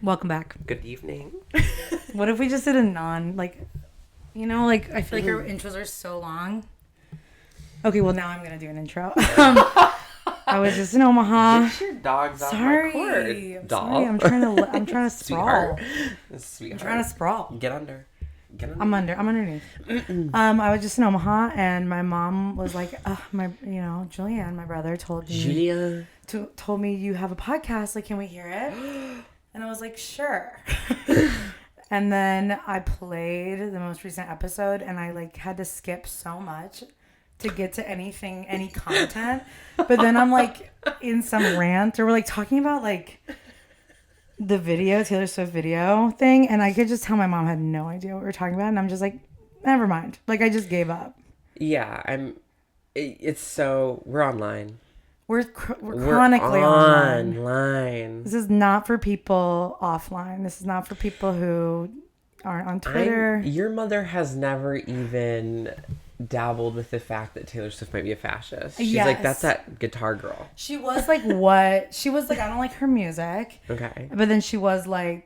Welcome back. Good evening. What if we just did a I feel like our intros are so long. Okay, well now I'm going to do an intro. I was just in Omaha. Get your dogs off my cord, doll. Sorry, I'm trying to sprawl. Sweetheart. I'm trying to sprawl. Get under. I'm underneath. I was just in Omaha, and my mom was like, Julianne, my brother, told me you have a podcast. Like, can we hear it? And I was like, sure. And then I played the most recent episode, and I had to skip so much to get to any content. But then I'm in some rant, or we're talking about the Taylor Swift video thing, and I could just tell my mom had no idea what we were talking about, and I'm just never mind. I just gave up. Yeah, we're online. We're chronically online. This is not for people offline. This is not for people who aren't on Twitter. Your mother has never even dabbled with the fact that Taylor Swift might be a fascist. She's that's that guitar girl. She was what? She was I don't like her music. Okay. But then she was yeah,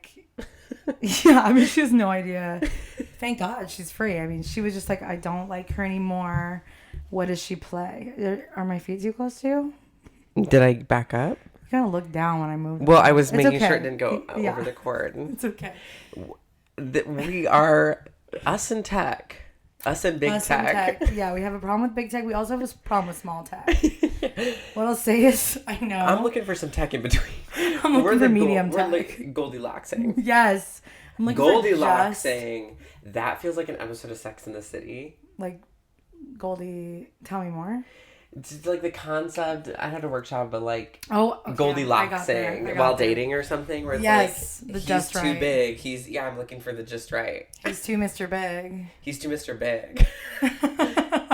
she has no idea. Thank God she's free. She was just I don't like her anymore. What does she play? Are my feet too close to you? Did I back up? You kind of looked down when I moved. Well, I was making sure it didn't go over the cord. It's okay. We are us and tech. Us and big tech. Yeah, we have a problem with big tech. We also have a problem with small tech. What I'll say is, I know. I'm looking for some tech in between. I'm looking for medium tech. We're Goldilocks-ing. Yes. I'm looking Goldilocks saying that feels like an episode of Sex and the City. Goldie, tell me more. It's the concept. I had to workshop, but okay. Goldilocks saying while dating or something. Where it's the he's just too right. big. I'm looking for the just right. He's too Mr. Big. He's too Mr. Big.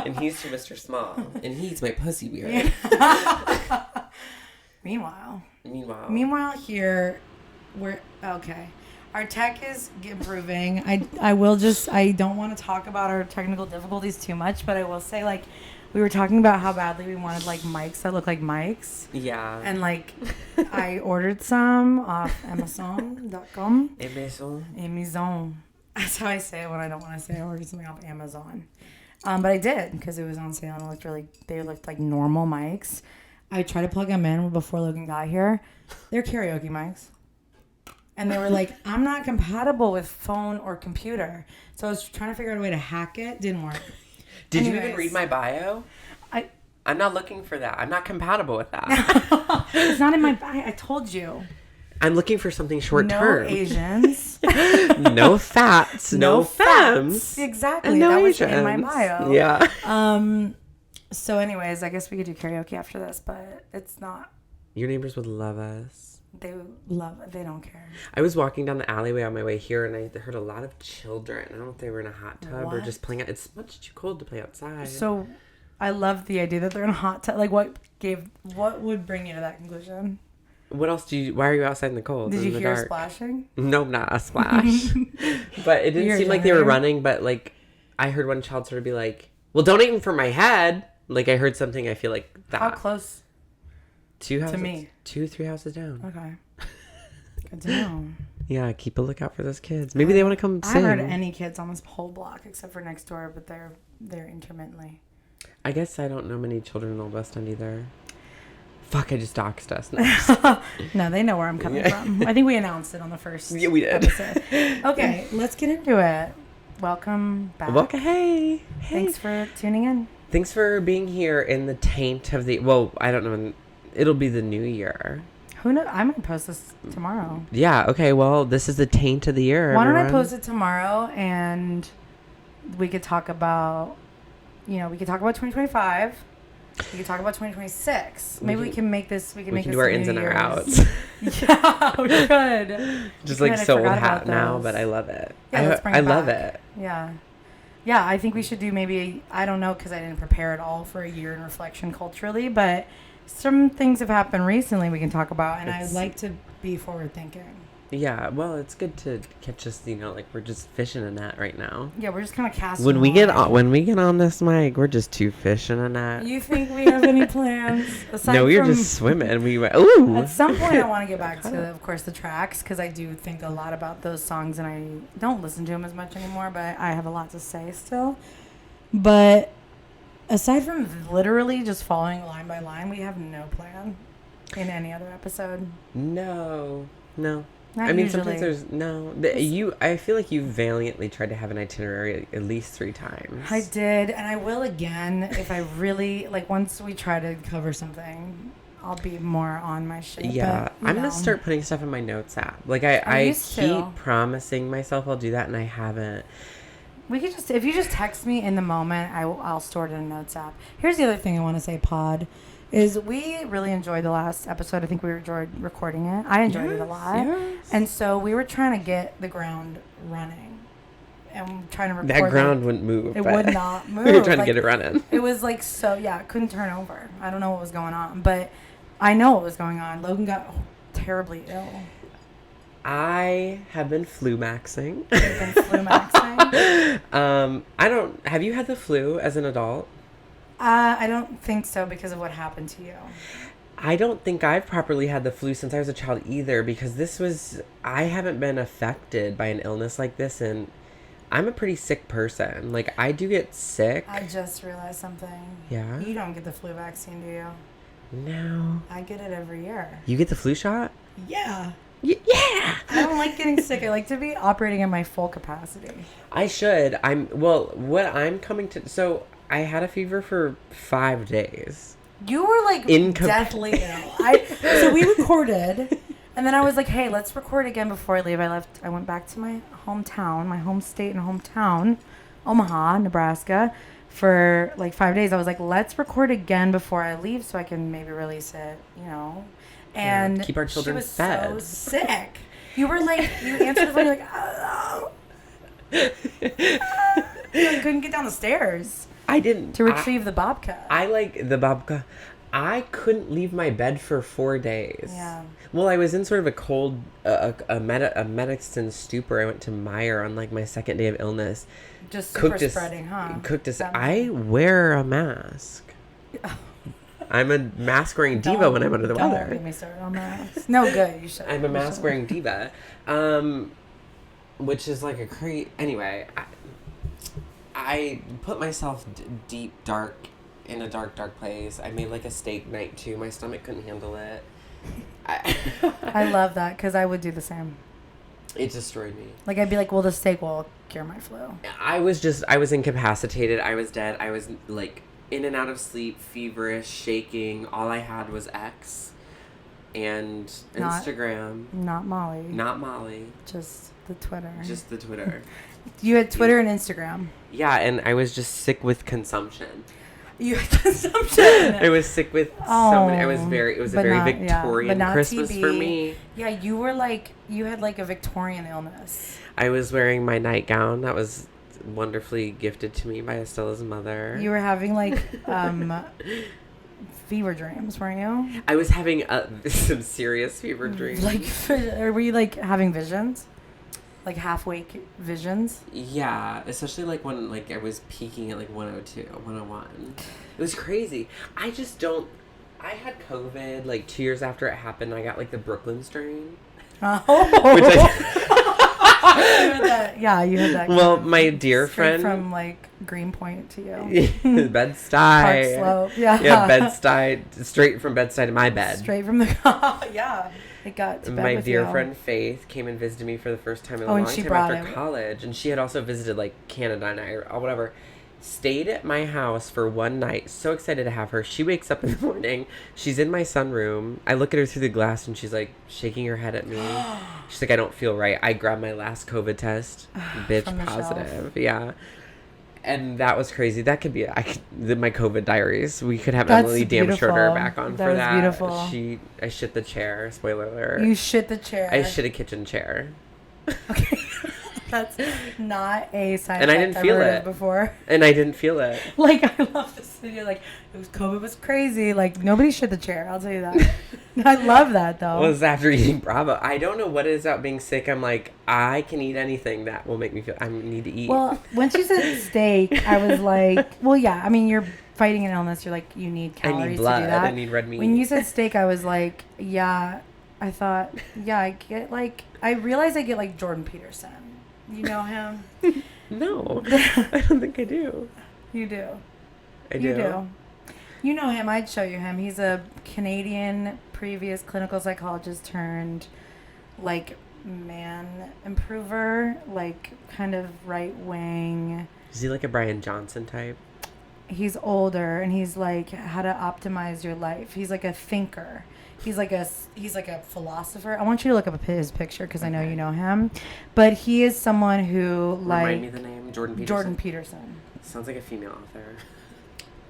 And he's too Mr. Small. And he's my pussy weird. Meanwhile, here we're okay. Our tech is improving. I don't want to talk about our technical difficulties too much, but I will say we were talking about how badly we wanted mics that look like mics. Yeah. And I ordered some off Amazon.com. Amazon. That's how I say it when I don't want to say I ordered something off Amazon. But I did because it was on sale and they looked like normal mics. I tried to plug them in before Logan got here. They're karaoke mics. And they were I'm not compatible with phone or computer. So I was trying to figure out a way to hack it. Didn't work. Did you even read my bio? I'm not looking for that. I'm not compatible with that. It's not in my bio. I told you. I'm looking for something short term. No Asians. No fats. No femmes. Exactly. No that was Asians. in my bio. Yeah. So anyways, I guess we could do karaoke after this, but it's not. Your neighbors would love us. They don't care. I was walking down the alleyway on my way here, and I heard a lot of children. I don't know if they were in a hot tub or just playing out. It's much too cold to play outside. So, I love the idea that they're in a hot tub. What would bring you to that conclusion? What else why are you outside in the cold? Did you hear dark? splashing? No, not a splash. But it didn't seem like they were running, but I heard one child sort of be well, don't aim for my head. I heard something, I feel like that. How close? 2 houses. To me. 2-3 houses down. Okay. Good to know. Yeah, keep a lookout for those kids. Maybe they want to come sing. I haven't heard any kids on this whole block except for next door, but they're intermittently. I guess I don't know many children in Old West End either. Fuck, I just doxed us. No, they know where I'm coming from. I think we announced it on the first we did. episode. Okay, let's get into it. Welcome back. Hey. Thanks for tuning in. Thanks for being here in the taint of the... Well, I don't know. It'll be the new year. Who knows? I might post this tomorrow. Yeah, okay. Well, this is the taint of the year, Why don't I post it tomorrow and we could talk about... we could talk about 2025. We could talk about 2026. Maybe we can make this... We can do our ins and our outs. Yeah, we could. Just so old hat now, but I love it. Yeah, let's bring it back. love it. Yeah. Yeah, I think we should do maybe... I don't know because I didn't prepare at all for a year in reflection culturally, but... Some things have happened recently we can talk about, and I'd like to be forward thinking. Yeah, well, it's good to catch us, like we're just fishing a net right now. Yeah, we're just kind of casting. When we get on this mic, we're just two fish in a net. You think we have any plans? No, we were just swimming. We went, ooh. At some point, I want to get back to, of course, the tracks, because I do think a lot about those songs, and I don't listen to them as much anymore, but I have a lot to say still. But aside from literally just following line by line, we have no plan in any other episode. No. Not I mean, usually. sometimes I feel like you valiantly tried to have an itinerary at least 3 times. I did, and I will again if I really, once we try to cover something, I'll be more on my shit. Yeah, but, I'm going to start putting stuff in my notes app. I keep promising myself I'll do that, and I haven't. We could just, if you just text me in the moment, I'll store it in a notes app. Here's the other thing I want to say, Pod. Is we really enjoyed the last episode. I think we enjoyed recording it. I enjoyed it a lot. Yes. And so we were trying to get the ground running. And trying to record. That ground wouldn't move. It would not move. We were trying to get it running. It was it couldn't turn over. I don't know what was going on. But I know what was going on. Logan got terribly ill. I have been flu-maxing. You've been flu-maxing? Have you had the flu as an adult? I don't think so because of what happened to you. I don't think I've properly had the flu since I was a child either, because I haven't been affected by an illness like this, and I'm a pretty sick person. I do get sick. I just realized something. Yeah? You don't get the flu vaccine, do you? No. I get it every year. You get the flu shot? Yeah. Yeah. I don't like getting sick. I like to be operating at my full capacity. I should. So I had a fever for 5 days. You were deathly ill. So we recorded, and then I was like, hey, let's record again before I leave. I went back to my hometown, my home state and hometown, Omaha, Nebraska, for 5 days. I was like, let's record again before I leave so I can maybe release it, And keep our children fed. She was so sick. You were you answered the phone, you're like, oh. I couldn't get down the stairs. I didn't. To retrieve the babka. I like the babka. I couldn't leave my bed for 4 days. Yeah. Well, I was in sort of a cold, a medicine stupor. I went to Meyer on my second day of illness. Just super spreading, huh? I wear a mask. I'm a mask-wearing diva when I'm under the weather. Don't get me started on masks. No, good. You should. I'm a mask-wearing diva. Which is a crazy... Anyway, I put myself deep, dark, in a dark, dark place. I made a steak night, too. My stomach couldn't handle it. I love that, because I would do the same. It destroyed me. I'd be well, the steak will cure my flu. I was incapacitated. I was dead. I was, in and out of sleep, feverish, shaking. All I had was X and Instagram. Not Molly. Not Molly. Just the Twitter. You had Twitter and Instagram. Yeah, and I was just sick with consumption. You had consumption. I was sick with so many. It was a very Victorian Christmas TB. for me. Yeah, you were you had a Victorian illness. I was wearing my nightgown that was wonderfully gifted to me by Estella's mother. You were having fever dreams, weren't you? I was having some serious fever dreams. Were you having visions? Half-wake visions? Yeah, especially when I was peaking at 102, 101. It was crazy. I just don't... I had COVID 2 years after it happened. I got the Brooklyn strain. Oh! Which you had that. Yeah, you had that. Well, my dear friend... from Greenpoint to you. Bed-Stuy. Park Slope. Yeah. Yeah, Bed-Stuy. Straight from Bed-Stuy to my bed. Straight from the... Yeah. It got to bed my with dear you. friend Faith came and visited me for the first time in a long time after college, and she had also visited Canada and or whatever. Stayed at my house for one night. So excited to have her. She wakes up in the morning. She's in my sunroom. I look at her through the glass, and she's shaking her head at me. She's I don't feel right. I grabbed my last COVID test. Bitch, positive. Shelf. Yeah. And that was crazy. That could be my COVID diaries. We could have Emily Damn Shorter back on for that. Beautiful. I shit the chair. Spoiler alert. You shit the chair. I shit a kitchen chair. Okay. That's not a side and I didn't feel it before. And I didn't feel it. I love this video. It was COVID was crazy. Nobody shit the chair. I'll tell you that. I love that, though. Was after eating Bravo. I don't know what it is about being sick. I'm like, I can eat anything that will make me feel I need to eat. Well, once you said steak, I was like, well, yeah. I mean, you're fighting an illness. You're like, you need calories I need blood. to do that. I need red meat. When you said steak, I was like, yeah. I thought, yeah, I realized I get like Jordan Peterson. You know him? No, I don't think I do. You do. I do. You do. You know him. I'd show you him. He's a Canadian previous clinical psychologist turned like man improver, like kind of right wing. Is he like a Brian Johnson type? He's older and he's like how to optimize your life. He's like a thinker. He's like a philosopher. I want you to look up his picture because I know you know him. But he is someone who like Remind me the name. Jordan Peterson. Sounds like a female author.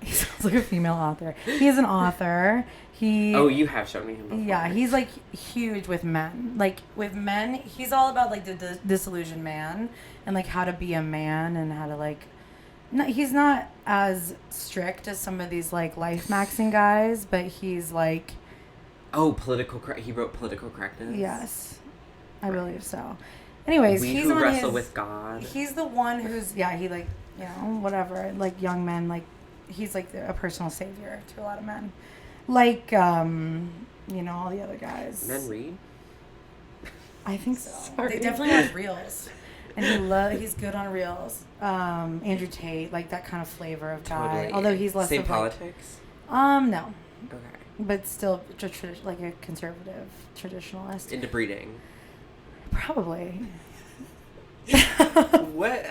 He sounds like a female author. He is an author. Oh, you have shown me him before. Yeah, he's like huge with men. Like with men, he's all about like the disillusioned man and like how to be a man and how to like. No, he's not as strict as some of these like life maxing guys, but he's like. Oh, he wrote Political Correctness. Yes, I believe so. Anyways, he's who wrestle with God. He's the one who's he like whatever like young men like. He's like a personal savior to a lot of men. Like, all the other guys. Men read? I think so. Sorry. They definitely have reels. And he's good on reels. Andrew Tate, like that kind of flavor of guy. Totally. Although he's less Same of politics? No. Okay. But still like a conservative traditionalist. Into breeding? Probably. What?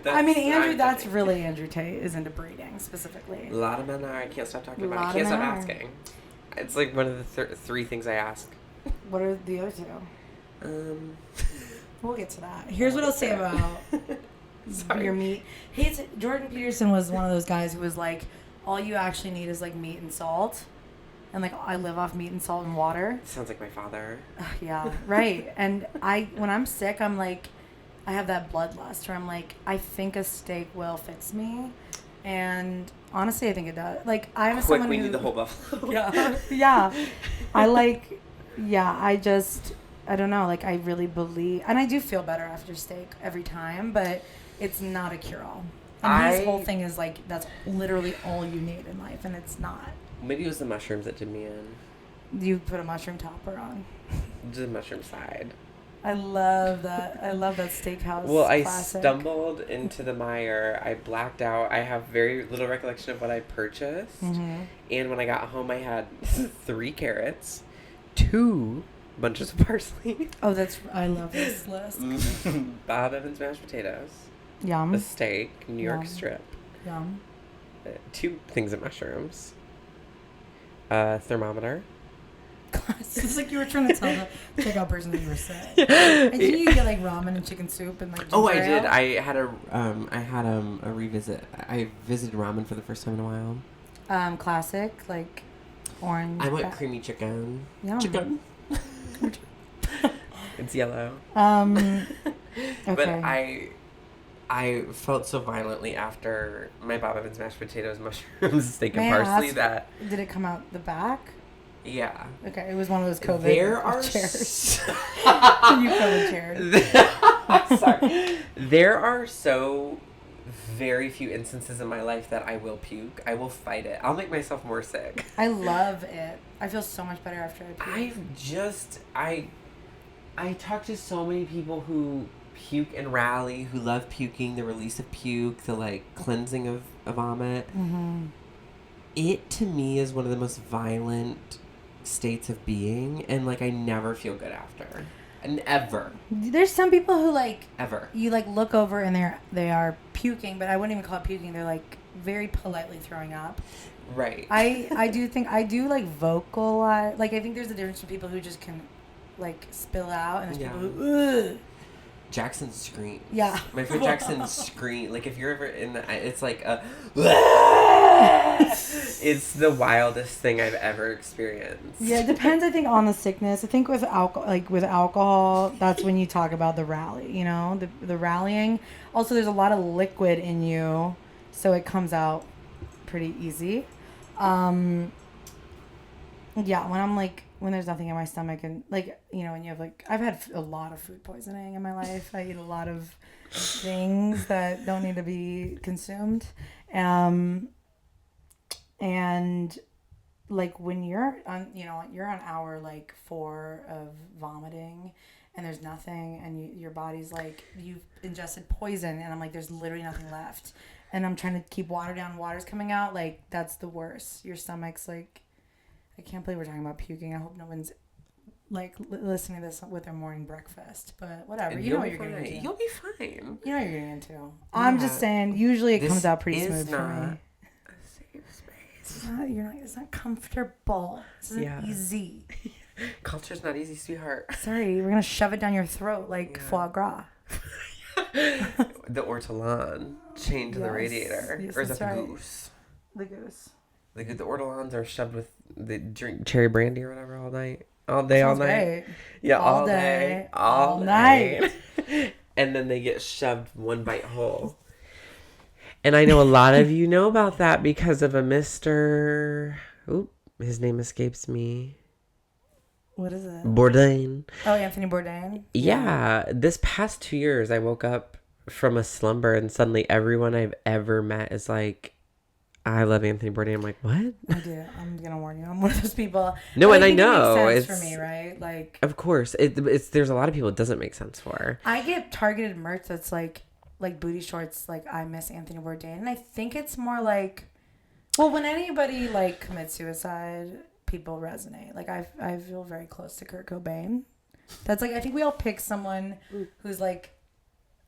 I mean, that's really Andrew Tate is into breeding specifically. A lot of men are. I can't stop talking about it. I can't stop asking. It's like one of the three things I ask. What are the other two? We'll get to that. Here's what I'll say about your meat. Jordan Peterson was one of those guys who was like, all you actually need is like meat and salt. And like, I live off meat and salt and water. Sounds like my father. Yeah, right. And when I'm sick, I'm like, I have that bloodlust where I'm like, I think a steak will fix me. And honestly, I think it does. Like, I'm someone we who... need the whole buffalo. Yeah. I don't know. Like, I really believe... And I do feel better after steak every time, but it's not a cure-all. And his whole thing is like, that's literally all you need in life, and it's not. Maybe it was the mushrooms that did me in. You put a mushroom topper on. The mushroom side. I love that. I love that steakhouse. Well, I classic. stumbled into the mire. I blacked out. I have very little recollection of what I purchased. Mm-hmm. And when I got home, I had 3 carrots, 2 bunches of parsley. Oh, I love this list. Bob Evans mashed potatoes. Yum. A steak, New York strip. Yum. 2 things of mushrooms. Thermometer. It's like you were trying to tell the checkout person that you were sick. And did you get like ramen and chicken soup and like ginger I did. ale? I had a revisit. I visited ramen for the first time in a while. Classic, like orange. I went creamy chicken. Yum. Chicken. It's yellow. Okay. But I felt so violently after my Bob Evans mashed potatoes, mushrooms, steak, and parsley that... Did it come out the back? Yeah. Okay, it was one of those COVID chairs. You COVID chairs. Sorry. There are so very few instances in my life that I will puke. I will fight it. I'll make myself more sick. I love it. I feel so much better after I puke. I talk to so many people who puke and rally, who love puking, the release of puke, the like cleansing of vomit. Mm-hmm. It to me is one of the most violent states of being, and like I never feel good after. And ever. There's some people who like ever. You like look over and they are puking, but I wouldn't even call it puking. They're like very politely throwing up. Right. I do think I do like vocalize. Like I think there's a difference between people who just can like spill out and there's people who Jackson scream. Yeah. My friend Jackson scream. Like if you're ever in it's like a it's the wildest thing I've ever experienced. Yeah, it depends I think on the sickness. I think with alcohol, that's when you talk about the rally, you know, the rallying. Also there's a lot of liquid in you, so it comes out pretty easy. Yeah, when I'm like when there's nothing in my stomach, and like, you know, when you have like, I've had a lot of food poisoning in my life. I eat a lot of things that don't need to be consumed. And like when you're on, you know, you're on hour like 4 of vomiting and there's nothing, and your body's like, you've ingested poison, and I'm like, there's literally nothing left. And I'm trying to keep water down, water's coming out. Like, that's the worst. Your stomach's like, I can't believe we're talking about puking. I hope no one's like listening to this with their morning breakfast. But whatever. You know what you're getting into. You'll be fine. You know what you're getting into. Yeah. I'm just saying, usually it comes out pretty smooth for me. A safe space. It's not comfortable. It's not easy. Culture's not easy, sweetheart. Sorry, we're going to shove it down your throat like foie gras. The ortolan chained to the radiator. Yes, or is that the right. goose? The goose. The ortolans are shoved with the drink cherry brandy or whatever all night. All day, all night. Great. Yeah, all day. All night. And then they get shoved one bite whole. And I know a lot of you know about that because of a Mr. Oop, his name escapes me. What is it? Bourdain. Oh, Anthony Bourdain? Yeah. This past 2 years, I woke up from a slumber and suddenly everyone I've ever met is like, I love Anthony Bourdain. I'm like, what? I do. I'm going to warn you. I'm one of those people. No, and I know. It makes sense for me, right? Like, of course. It's there's a lot of people it doesn't make sense for. I get targeted merch that's like booty shorts, like, I miss Anthony Bourdain. And I think it's more like, well, when anybody like commits suicide, people resonate. Like, I feel very close to Kurt Cobain. That's like, I think we all pick someone who's like,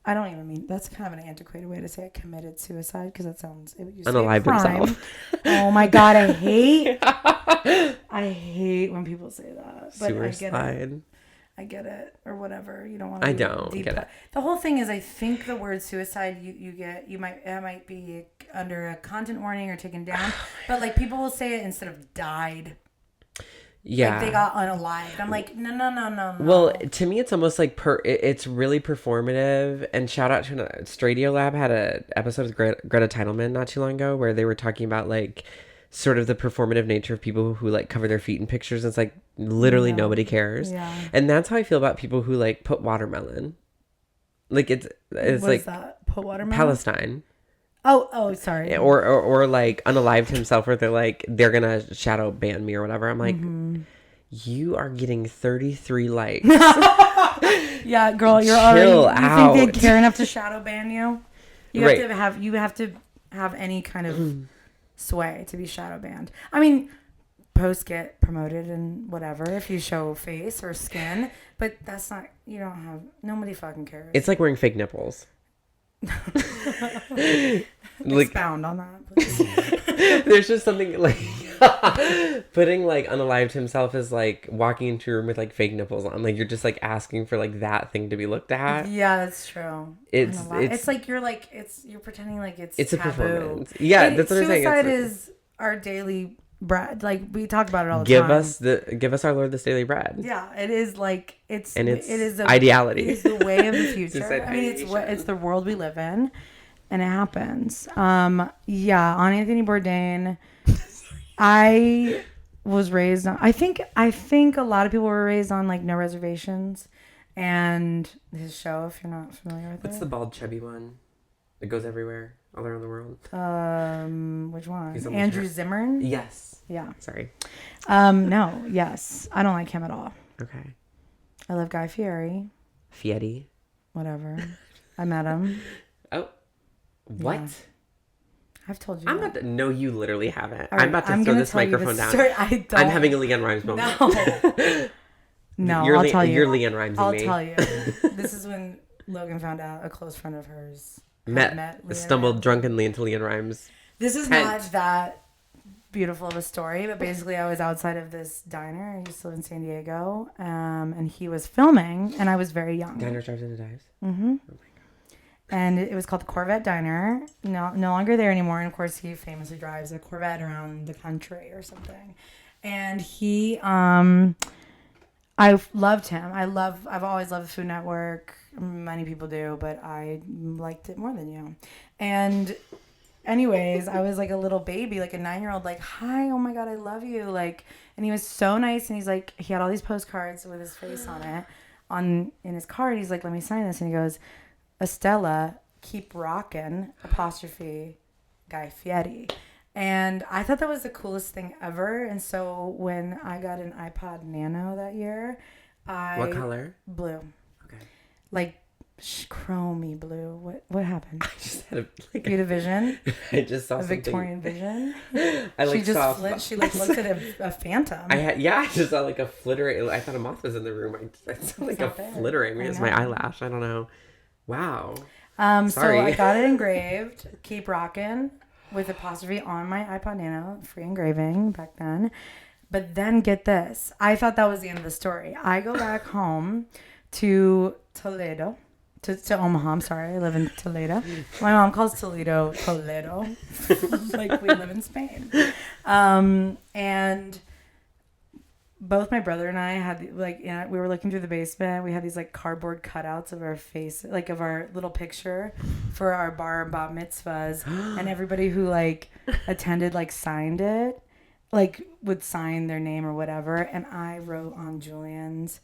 I don't even mean, that's kind of an antiquated way to say it, committed suicide, because that sounds, you say unalive himself. Oh my God, I hate when people say that. But suicide. I get it, or whatever. You don't want to. I don't get it. The whole thing is, I think the word suicide, it might be under a content warning or taken down, but like people will say it instead of died. Yeah. Like they got unalived. I'm like, no. Well, to me, it's almost like it's really performative. And shout out to Stradio Lab had a episode with Greta Teidelman not too long ago where they were talking about like sort of the performative nature of people who like cover their feet in pictures. It's like literally nobody cares. Yeah. And that's how I feel about people who like put watermelon. Like it's what like is that? Put watermelon? Palestine. Oh, sorry. Or like unalived himself, or they're gonna shadow ban me or whatever. I'm like, you are getting 33 likes. Yeah, girl, you're Chill already. You out. think they care enough to shadow ban you? You have to have any kind of sway to be shadow banned. I mean, posts get promoted and whatever if you show face or skin, but that's not. You don't have. Nobody fucking cares. It's like wearing fake nipples. Expound on that, please. There's just something like putting like unalived himself is like walking into a room with like fake nipples on. Like you're just like asking for like that thing to be looked at. Yeah, that's true. It's like you're pretending like it's a taboo. performance. Yeah, that's what I'm saying. Suicide is our daily bread. Like we talk about it all the time. Give us our Lord this daily bread. Yeah, it is like it is ideality. It's the way of the future. I mean, it's the world we live in, and it happens. Yeah, on Anthony Bourdain, I was raised on. I think a lot of people were raised on like No Reservations, and his show. If you're not familiar with it, what's the bald chubby one? It goes everywhere, all around the world. Which one? Andrew Zimmern? Yes. Yeah. Sorry. No. Yes. I don't like him at all. Okay. I love Guy Fieri. Fieri. Whatever. I met him. Oh. What? Yeah. I've told you. No, you literally haven't. Right, I'm about to throw this microphone down. I'm having a Leanne Rimes moment. No. I'll tell you. You're Leanne Rimes. I'll tell you. This is when Logan found out a close friend of hers stumbled drunkenly into Leanne Rimes. This is not that beautiful of a story, but basically I was outside of this diner. I used to live in San Diego, and he was filming, and I was very young. Diner drives into dives? Mm-hmm. Oh my God. And it was called the Corvette Diner. No longer there anymore. And of course, he famously drives a Corvette around the country or something. And he, I loved him. I've always loved the Food Network. Many people do, but I liked it more than you. And anyways, I was like a little baby, like a 9-year-old, like, hi, oh my God, I love you. Like, and he was so nice. And he's like, he had all these postcards with his face on it in his card. He's like, let me sign this. And he goes, Estella, keep rockin', apostrophe, Guy Fieri. And I thought that was the coolest thing ever. And so when I got an iPod Nano that year, What color? Blue. Okay. Like chromey blue. What happened? I just had you had a vision? I just saw a something. Victorian vision? I like she just saw... she like looked at a phantom. I just saw like a flittering... I thought a moth was in the room. I saw like a flittering. Maybe it's my eyelash. I don't know. Wow. Sorry. So I got it engraved. engraved. Keep rockin'. With apostrophe on my iPod Nano, free engraving back then. But then get this. I thought that was the end of the story. I go back home to Toledo, to Omaha. I'm sorry, I live in Toledo. My mom calls Toledo, like we live in Spain. And both my brother and I had like, we were looking through the basement. We had these like cardboard cutouts of our face, like of our little picture for our bar and bat mitzvahs. And everybody who like attended like signed it, like would sign their name or whatever. And I wrote on Julian's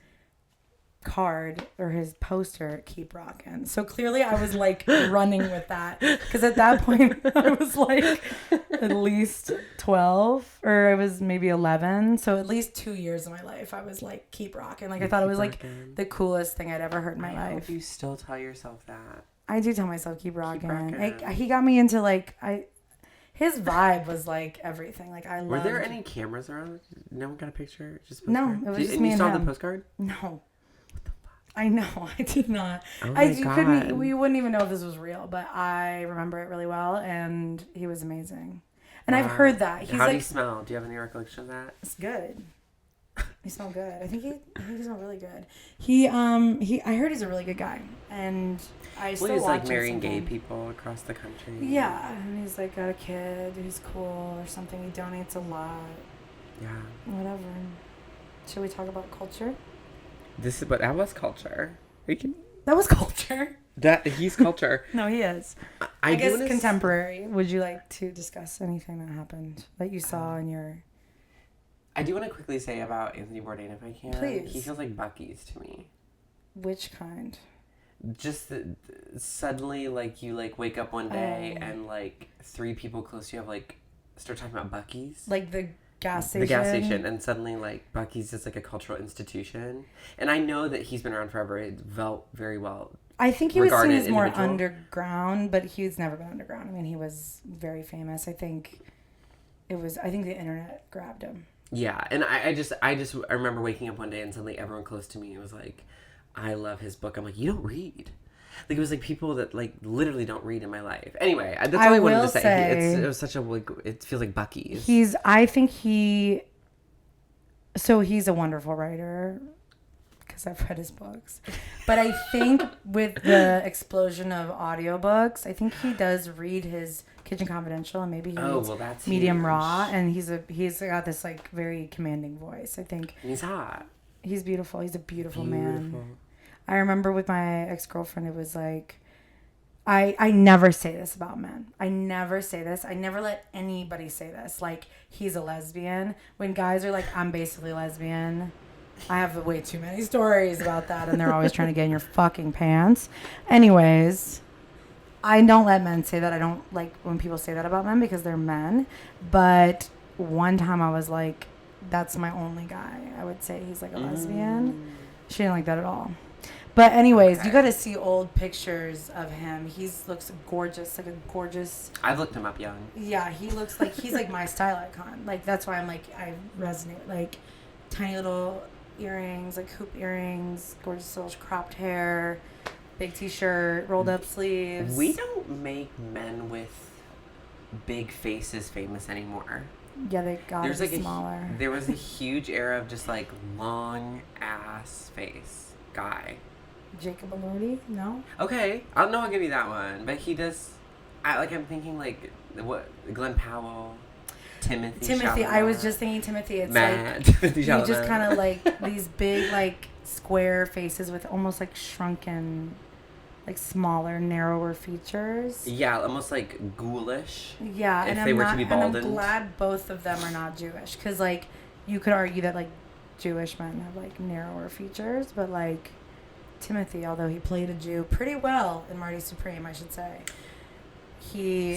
card or his poster, keep rockin'. So clearly I was like running with that, because at that point I was like at least 12 or I was maybe 11, so at least 2 years of my life I was like keep rockin'. Like I thought it was like the coolest thing I'd ever heard in my life. Hope you still tell yourself that. I do tell myself keep rockin'. He got me into like his vibe was like everything. Like I loved. Were there any cameras around? No one got a picture? Just postcard? No, it was just me and you him. saw the postcard? No. I know, I did not. Oh my God. We wouldn't even know if this was real, but I remember it really well, and he was amazing. And I've heard that. He's How do you smell? Do you have any recollection of that? It's good. He smelled good. I think he smelled really good. I heard he's a really good guy, and I still watch him. He's like marrying gay people across the country. Yeah, and he's like got a kid who's cool or something. He donates a lot. Yeah. Whatever. Should we talk about culture? That was culture. That was culture. He's culture. No, he is. I guess contemporary. Would you like to discuss anything that happened that you saw in your... I do want to quickly say about Anthony Bourdain, if I can. Please. He feels like Buc-ee's to me. Which kind? Just suddenly, like, you, like, wake up one day and, like, 3 people close to you have, like, start talking about Buc-ee's. Like the gas station? The gas station. And suddenly, like, Buc-ee's is, like, a cultural institution. And I know that he's been around forever. It felt very well. I think he was seen as more underground, but he's never been underground. I mean, he was very famous. I think the internet grabbed him. Yeah, and I remember waking up one day and suddenly everyone close to me was like, I love his book. I'm like, you don't read. Like, it was like people that like literally don't read in my life. Anyway, that's all I wanted to say. It was such a, like, it feels like Buc-ee's. He's a wonderful writer because I've read his books. But I think with the explosion of audiobooks, I think he does read his Kitchen Confidential, and maybe he reads Medium huge. Raw, and he's got this like very commanding voice. I think and he's hot. He's beautiful. He's a beautiful man. I remember with my ex-girlfriend, it was like, I never say this about men. I never say this. I never let anybody say this. Like, he's a lesbian. When guys are like, I'm basically lesbian, I have way too many stories about that, and they're always trying to get in your fucking pants. Anyways, I don't let men say that. I don't like when people say that about men because they're men. But one time I was like, that's my only guy. I would say he's like a lesbian. She didn't like that at all. But anyways, You got to see old pictures of him. He looks gorgeous, like a gorgeous... I've looked him up young. Yeah, he looks like... He's like my style icon. Like, that's why I'm like, I resonate. Like, tiny little earrings, like hoop earrings, gorgeous little cropped hair, big t-shirt, rolled up sleeves. We don't make men with big faces famous anymore. Yeah, they got it like smaller. There was a huge era of just like long ass face guy. Jacob Elordi? No? Okay, I'll give you that one. But he does. I'm thinking like what Glenn Powell, Timothy. Chalamet. I was just thinking Timothy. It's Matt, like Timothy you Chalamet. just kind of like these big like square faces with almost like shrunken like smaller, narrower features. Yeah, almost like ghoulish. Yeah, if they were to be balded. And I'm glad both of them are not Jewish, because like you could argue that like Jewish men have like narrower features, but like Timothy, although he played a Jew pretty well in Marty Supreme, I should say.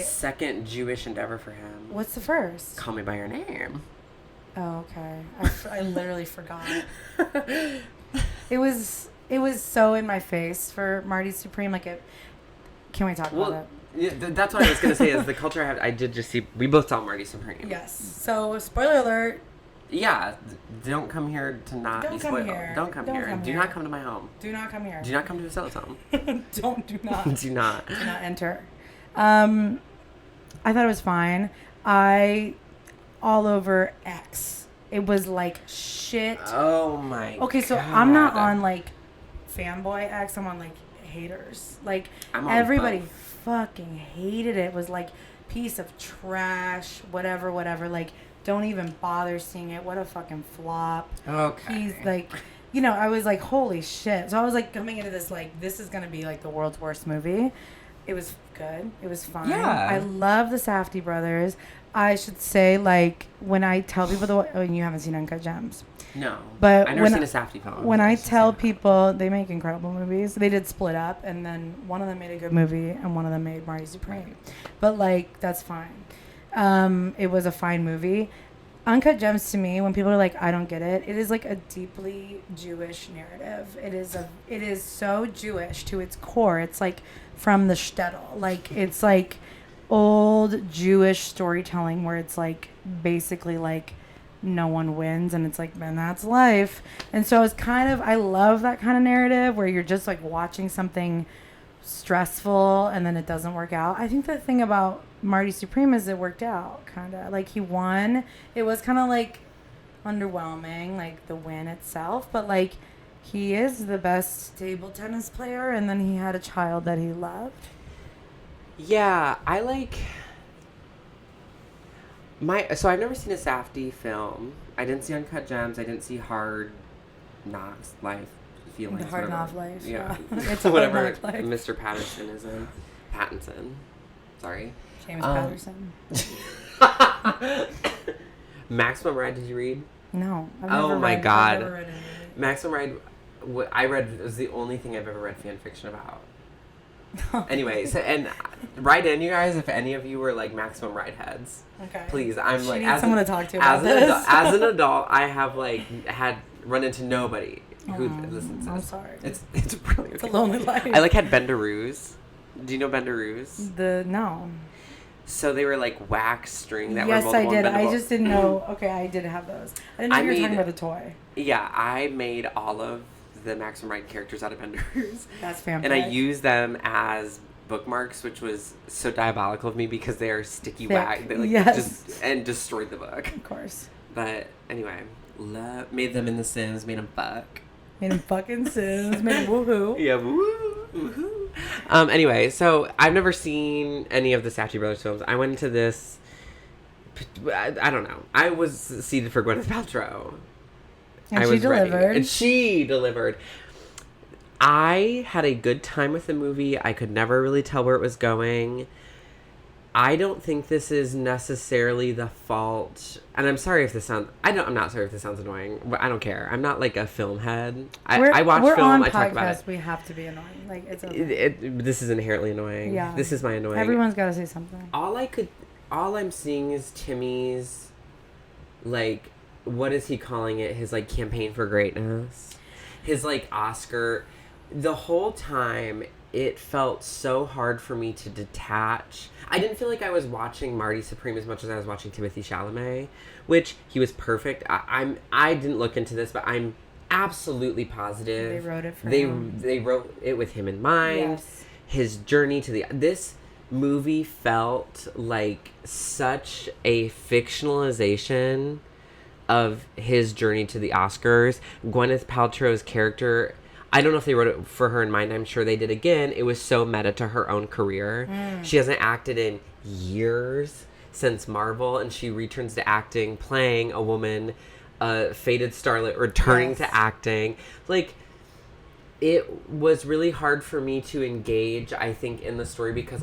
Second Jewish endeavor for him. What's the first? Call Me by Your Name. Oh, okay. I literally forgot. It was so in my face for Marty Supreme. Like it. Can we talk about it? Yeah, that's what I was gonna say. Is the culture I did just see. We both saw Marty Supreme. Yes. So spoiler alert. Yeah, don't come here to not be spoiled. Don't come here. Do not come to my home. Do not come here. Do not come to Vasila's home. Do not. Do not. Do not enter. I thought it was fine. All over X. It was like shit. Oh my God. Okay, so I'm not on like fanboy X. I'm on like haters. Like everybody fucking hated it. It was like piece of trash, whatever. Like don't even bother seeing it. What a fucking flop. Okay. He's like, I was like, holy shit. So I was like coming into this like, this is going to be like the world's worst movie. It was good. It was fine. Yeah. I love the Safdie brothers. I should say, like, when I tell people you haven't seen Uncut Gems. No. But I've never seen a Safdie film. When I tell people, they make incredible movies. They did split up, and then one of them made a good movie, and one of them made Marty Supreme. But, like, that's fine. It was a fine movie. Uncut Gems, to me, when people are like, I don't get it, it is like a deeply Jewish narrative. It is so Jewish to its core. It's like from the shtetl. Like, it's like old Jewish storytelling where it's like basically like no one wins, and it's like, man, that's life. And so it's kind of, I love that kind of narrative where you're just like watching something stressful and then it doesn't work out. I think the thing about Marty Supreme is it worked out, kind of like he won. It was kind of like underwhelming, like the win itself, but like he is the best table tennis player, and then he had a child that he loved. Yeah, I like so I've never seen a Safdie film. I didn't see Uncut Gems. I didn't see Hard Knocks Life. Feelings, the Hard Knock Life. Yeah. It's a whatever Hard Knock Life. Mr. Patterson is in. Pattinson. Sorry. James Patterson. Maximum Ride, did you read? No. Oh my God. I've never read any. Maximum Ride, I read, it was the only thing I've ever read fan fiction about. Anyway, so, and write in, you guys, if any of you were like Maximum Ride heads. Okay. Please, I'm she like, needs someone to talk to about this. As an adult, I have like had run into nobody who listens to I'm this. sorry. It's really okay. It's a lonely life. I like had Bendaroos. Do you know Bendaroos? No. So they were like wax string that were yes, I did. bendable. I just didn't know. Okay, I did have those. I didn't know you were talking about the toy. Yeah, I made all of the Maximum Ride characters out of Bendaroos. That's fantastic. And I used them as bookmarks, which was so diabolical of me because they are sticky wax. They like just and destroyed the book. Of course. But anyway, made them in The Sims, made them fuck. Made them fucking Sims, made them woohoo. Yeah, woohoo. Anyway, so I've never seen any of the Safdie brothers films. I went into this, I don't know. I was seated for Gwyneth Paltrow. And she delivered. Ready. And she delivered. I had a good time with the movie. I could never really tell where it was going. I don't think this is necessarily the fault. And I'm sorry if this sounds... I'm not sorry if this sounds annoying. But I don't care. I'm not like a film head. I watch film. I talk about it. We have to be annoying. Like, it's okay. This is inherently annoying. Yeah. This is my annoying. Everyone's got to say something. All I'm seeing is Timmy's, like, what is he calling it? His, like, campaign for greatness. His, like, Oscar. The whole time, it felt so hard for me to detach. I didn't feel like I was watching Marty Supreme as much as I was watching Timothée Chalamet, which he was perfect. I didn't look into this, but I'm absolutely positive. They wrote it for him. They wrote it with him in mind. Yes. His journey to this movie felt like such a fictionalization of his journey to the Oscars. Gwyneth Paltrow's character, I don't know if they wrote it for her in mind. I'm sure they did again. It was so meta to her own career. She hasn't acted in years since Marvel, and she returns to acting, playing a woman, a faded starlet, returning to acting. Like, it was really hard for me to engage, I think, in the story because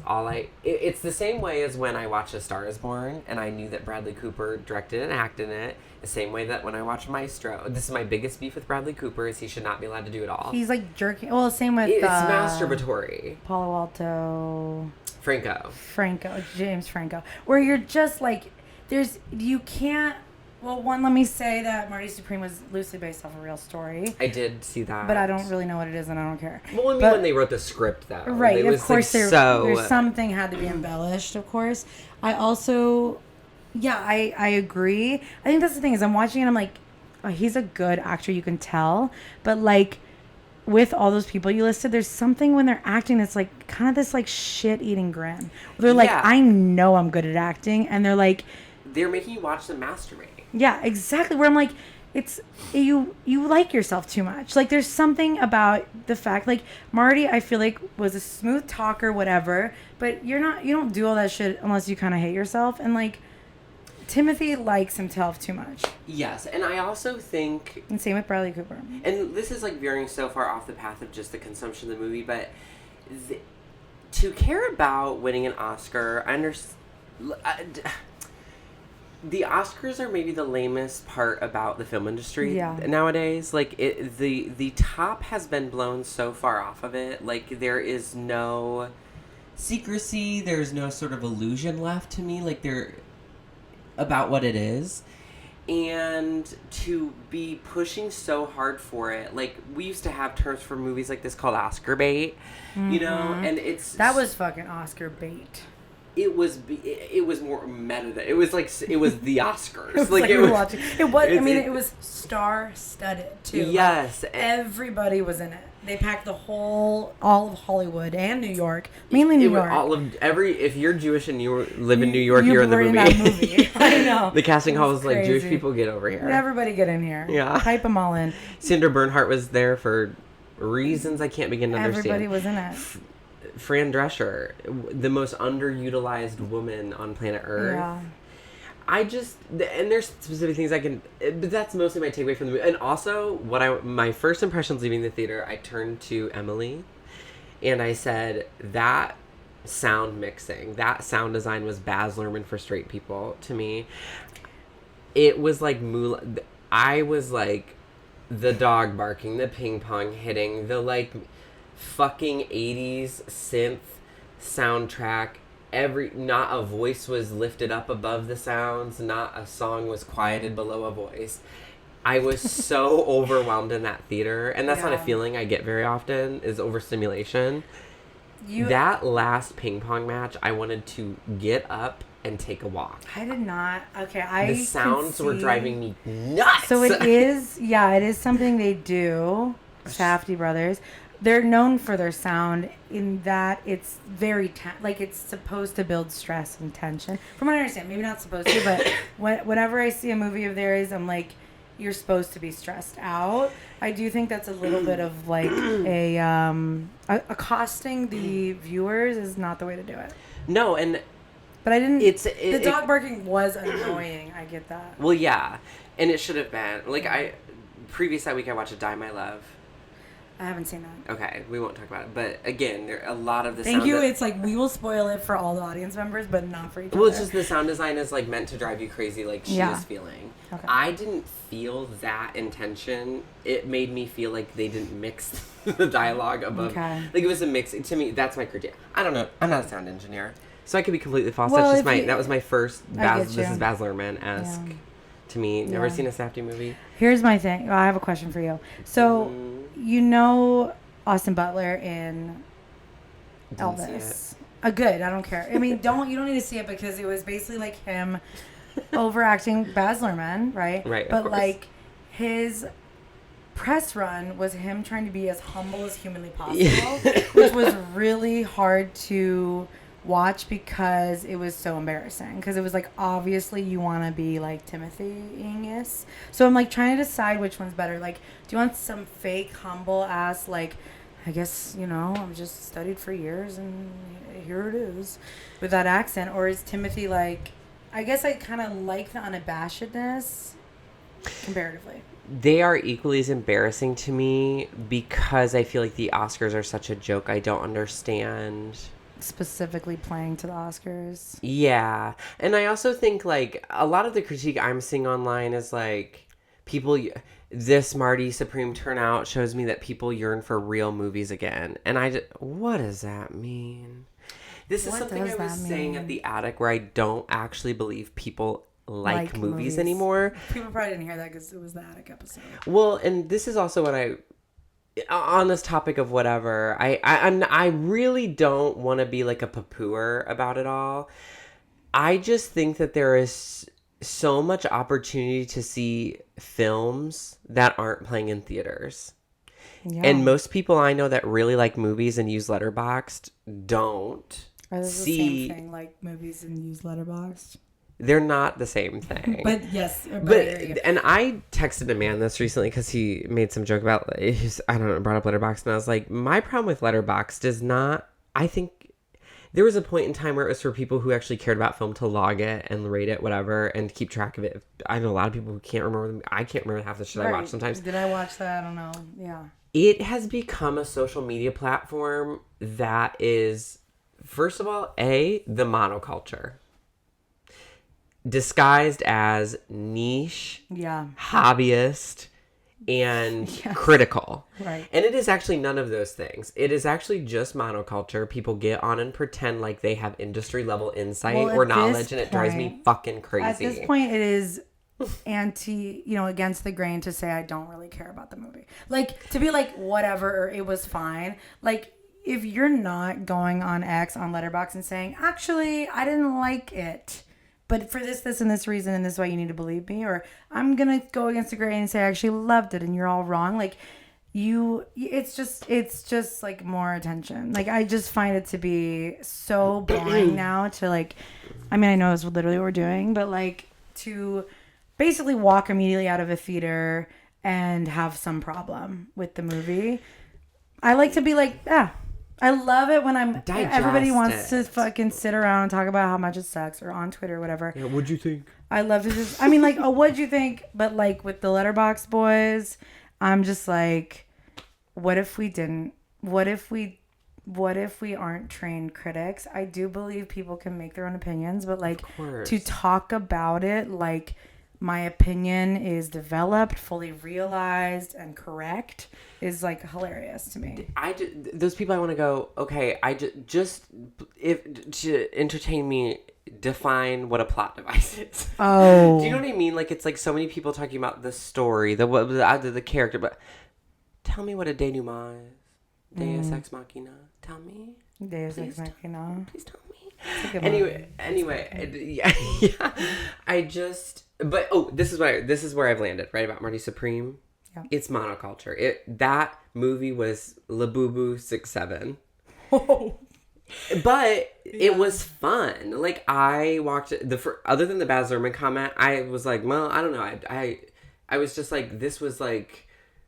it's the same way as when I watched A Star is Born and I knew that Bradley Cooper directed and acted in it. The same way that when I watched Maestro. This is my biggest beef with Bradley Cooper is he should not be allowed to do it all. He's like jerking. Well, same with... It's masturbatory. Palo Alto... James Franco. Where you're just like... You can't... Well, one, let me say that Marty Supreme was loosely based off a real story. I did see that. But I don't really know what it is, and I don't care. Well, I mean, when they wrote the script, though. Right, of course, there's something had to be embellished, of course. I also... Yeah, I agree. I think that's the thing, is I'm watching and I'm like, oh, he's a good actor, you can tell. But, like, with all those people you listed, there's something when they're acting that's, like, kind of this, like, shit-eating grin. They're like, I know I'm good at acting, and they're like... They're making you watch them masturbate. Yeah, exactly. Where I'm like, it's you like yourself too much. Like, there's something about the fact, like, Marty, I feel like was a smooth talker, whatever, but you don't do all that shit unless you kind of hate yourself. And like, Timothy likes himself too much. Yes, and I also think... And same with Bradley Cooper. And this is like veering so far off the path of just the consumption of the movie, but to care about winning an Oscar, I understand... The Oscars are maybe the lamest part about the film industry nowadays. Like, the top has been blown so far off of it. Like, there is no secrecy. There's no sort of illusion left to me. Like, about what it is. And to be pushing so hard for it. Like, we used to have terms for movies like this called Oscar bait. Mm-hmm. You know? And that was fucking Oscar bait. It was more meta. It was like it was the Oscars. It was star-studded too. Yes, like, everybody was in it. They packed all of Hollywood and New York, mainly New York. If you're Jewish and you live in New York, you're in the movie. That movie. I know. The casting hall was like, Jewish people, get over here. Everybody get in here. Yeah, type them all in. Sandra Bernhardt was there for reasons I can't begin to understand. Everybody was in it. Fran Drescher, the most underutilized woman on planet Earth. Yeah. And there's specific things but that's mostly my takeaway from the movie. And also, my first impressions leaving the theater, I turned to Emily, and I said, that sound mixing, that sound design was Baz Luhrmann for straight people to me. It was like I was like, the dog barking, the ping pong hitting, the like... fucking 80s synth soundtrack. Not a voice was lifted up above the sounds, not a song was quieted below a voice. I was so overwhelmed in that theater, and that's not a feeling I get very often, is overstimulation. That last ping pong match, I wanted to get up and take a walk. I did not. Okay, the sounds were driving me nuts. So it is something they do, Safdie brothers. They're known for their sound in that it's very it's supposed to build stress and tension. From what I understand, maybe not supposed to, but whenever I see a movie of theirs, I'm like, you're supposed to be stressed out. I do think that's a little bit of like accosting the viewers is not the way to do it. No, but I didn't. The dog barking was annoying. I get that. Well, yeah, and it should have been like previous that week I watched A Die My Love. I haven't seen that. Okay, we won't talk about it. But again, there are a lot of the Thank you. It's like we will spoil it for all the audience members, but not for each other. Well, it's just the sound design is like meant to drive you crazy, like she was feeling. Okay. I didn't feel that intention. It made me feel like they didn't mix the dialogue above. Okay. Like it was a mix. To me, that's my critique. I don't know. I'm not a sound engineer, so I could be completely false. Well, that's just that was my first. This is Baz Luhrmann-esque. Yeah. To me, never seen a Safdie movie. Here's my thing. I have a question for you. So, you know Austin Butler in Elvis. Good. I don't care. I mean, you don't need to see it because it was basically like him overacting Baz Luhrmann, right? Right. But like his press run was him trying to be as humble as humanly possible, which was really hard to watch because it was so embarrassing, because it was like, obviously you want to be like Timothy-ing-is. So I'm like trying to decide which one's better. Like, do you want some fake humble ass, like, I guess, I'm just studied for years and here it is with that accent, or is Timothy like, I guess I kind of like the unabashedness comparatively. they are equally as embarrassing to me because I feel like the Oscars are such a joke. I don't understand. Specifically playing to the Oscars. Yeah. And I also think, like, a lot of the critique I'm seeing online is, like, people... This Marty Supreme turnout shows me that people yearn for real movies again. And what does that mean? This is something I was saying at the attic where I don't actually believe people like movies anymore. People probably didn't hear that because it was the attic episode. Well, and this is also what on this topic of whatever, I really don't want to be like a poo-pooer about it all. I just think that there is so much opportunity to see films that aren't playing in theaters. Yeah. And most people I know that really like movies and use Letterboxd don't see... the same thing, like movies and use Letterboxd? They're not the same thing. But yes. And I texted a man this recently because he made some joke about, brought up Letterboxd. And I was like, my problem with Letterboxd is not, I think there was a point in time where it was for people who actually cared about film to log it and rate it, whatever, and keep track of it. I know a lot of people who can't remember. I can't remember half the shit I watch sometimes. Did I watch that? I don't know. Yeah. It has become a social media platform that is, first of all, the monoculture. Disguised as niche, hobbyist, and critical. Right. And it is actually none of those things. It is actually just monoculture. People get on and pretend like they have industry level insight or knowledge, and it drives me fucking crazy. At this point, it is against the grain to say I don't really care about the movie. Like, to be like, whatever, it was fine. Like, if you're not going on X, on Letterboxd, and saying, actually, I didn't like it, but for this, and this reason, and this is why you need to believe me, or I'm going to go against the grain and say I actually loved it and you're all wrong. Like, it's just like more attention. Like, I just find it to be so boring now to like, I mean, I know it's literally what we're doing, but like to basically walk immediately out of a theater and have some problem with the movie. I like to be like, I love it when everybody wants to fucking sit around and talk about how much it sucks, or on Twitter or whatever. Yeah, what'd you think? I love to just, I mean, like, what'd you think? But like with the Letterboxd boys, I'm just like, what if we didn't? What if we aren't trained critics? I do believe people can make their own opinions, but like to talk about it like my opinion is developed, fully realized, and correct is like hilarious to me. Those people I want to go, okay, if to entertain me, define what a plot device is. Oh. Do you know what I mean? Like, it's like so many people talking about the story, the character, but tell me what a denouement is. Deus Ex Machina. Tell me. Deus Ex Machina. Please tell me. Anyway, yeah. This is where I've landed, right, about Marty Supreme. Yeah. It's monoculture. That movie was Labubu 6'7". Oh. But it was fun. Like, I watched it, other than the Baz Luhrmann comment, I was like, well, I don't know. I was just like, this was like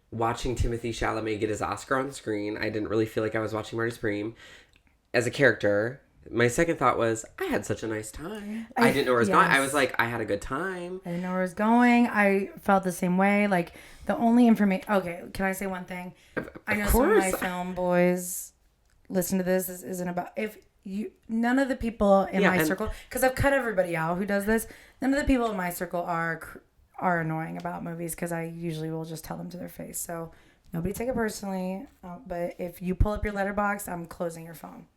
watching Timothée Chalamet get his Oscar on screen. I didn't really feel like I was watching Marty Supreme as a character. My second thought was, I had such a nice time. I didn't know where it was going. I was like, I had a good time. I didn't know where it was going. I felt the same way. Like, the only information... Okay, can I say one thing? I know some of my film boys listen to this. This isn't about... None of the people in my circle... Because I've cut everybody out who does this. None of the people in my circle are annoying about movies, because I usually will just tell them to their face. So, nobody take it personally. But if you pull up your Letterboxd, I'm closing your phone.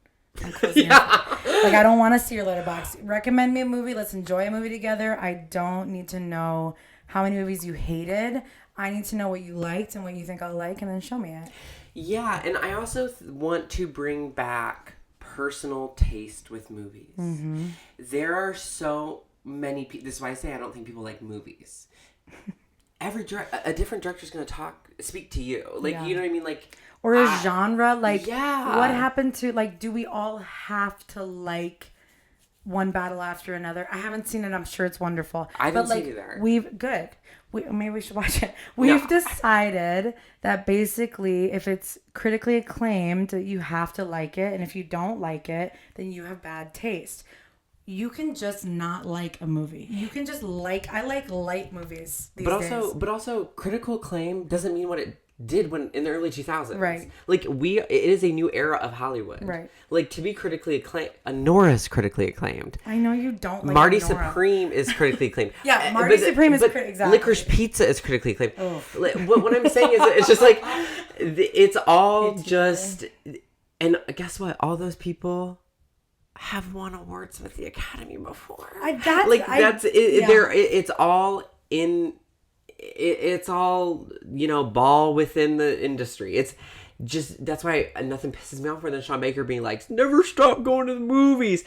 I'm closing your phone. Like, I don't want to see your Letterboxd. Recommend me a movie. Let's enjoy a movie together. I don't need to know how many movies you hated. I need to know what you liked and what you think I'll like, and then show me it. Yeah, and I also want to bring back personal taste with movies. Mm-hmm. There are so many people. This is why I say I don't think people like movies. A different director's going to speak to you. Like, you know what I mean? Like, or a genre. Like, what happened to, like, do we all have to like one battle after another? I haven't seen it. I'm sure it's wonderful. I haven't seen it either. Maybe we should watch it. We've decided that basically, if it's critically acclaimed, you have to like it. And if you don't like it, then you have bad taste. you can just not like a movie. You can just I like light movies these days. But also critical acclaim doesn't mean what it did when in the early 2000s. Right. Like it is a new era of Hollywood. Right. Like to be critically acclaimed, Nora's critically acclaimed. I know you don't like Marty Nora. Supreme is critically acclaimed. Yeah, Marty Supreme is exactly. Licorice Pizza is critically acclaimed. What I'm saying is it's just like it's all just and guess what? All those people have won awards with the Academy before. It's all in. It's all, ball within the industry. It's just, that's why nothing pisses me off more than Sean Baker being like, never stop going to the movies.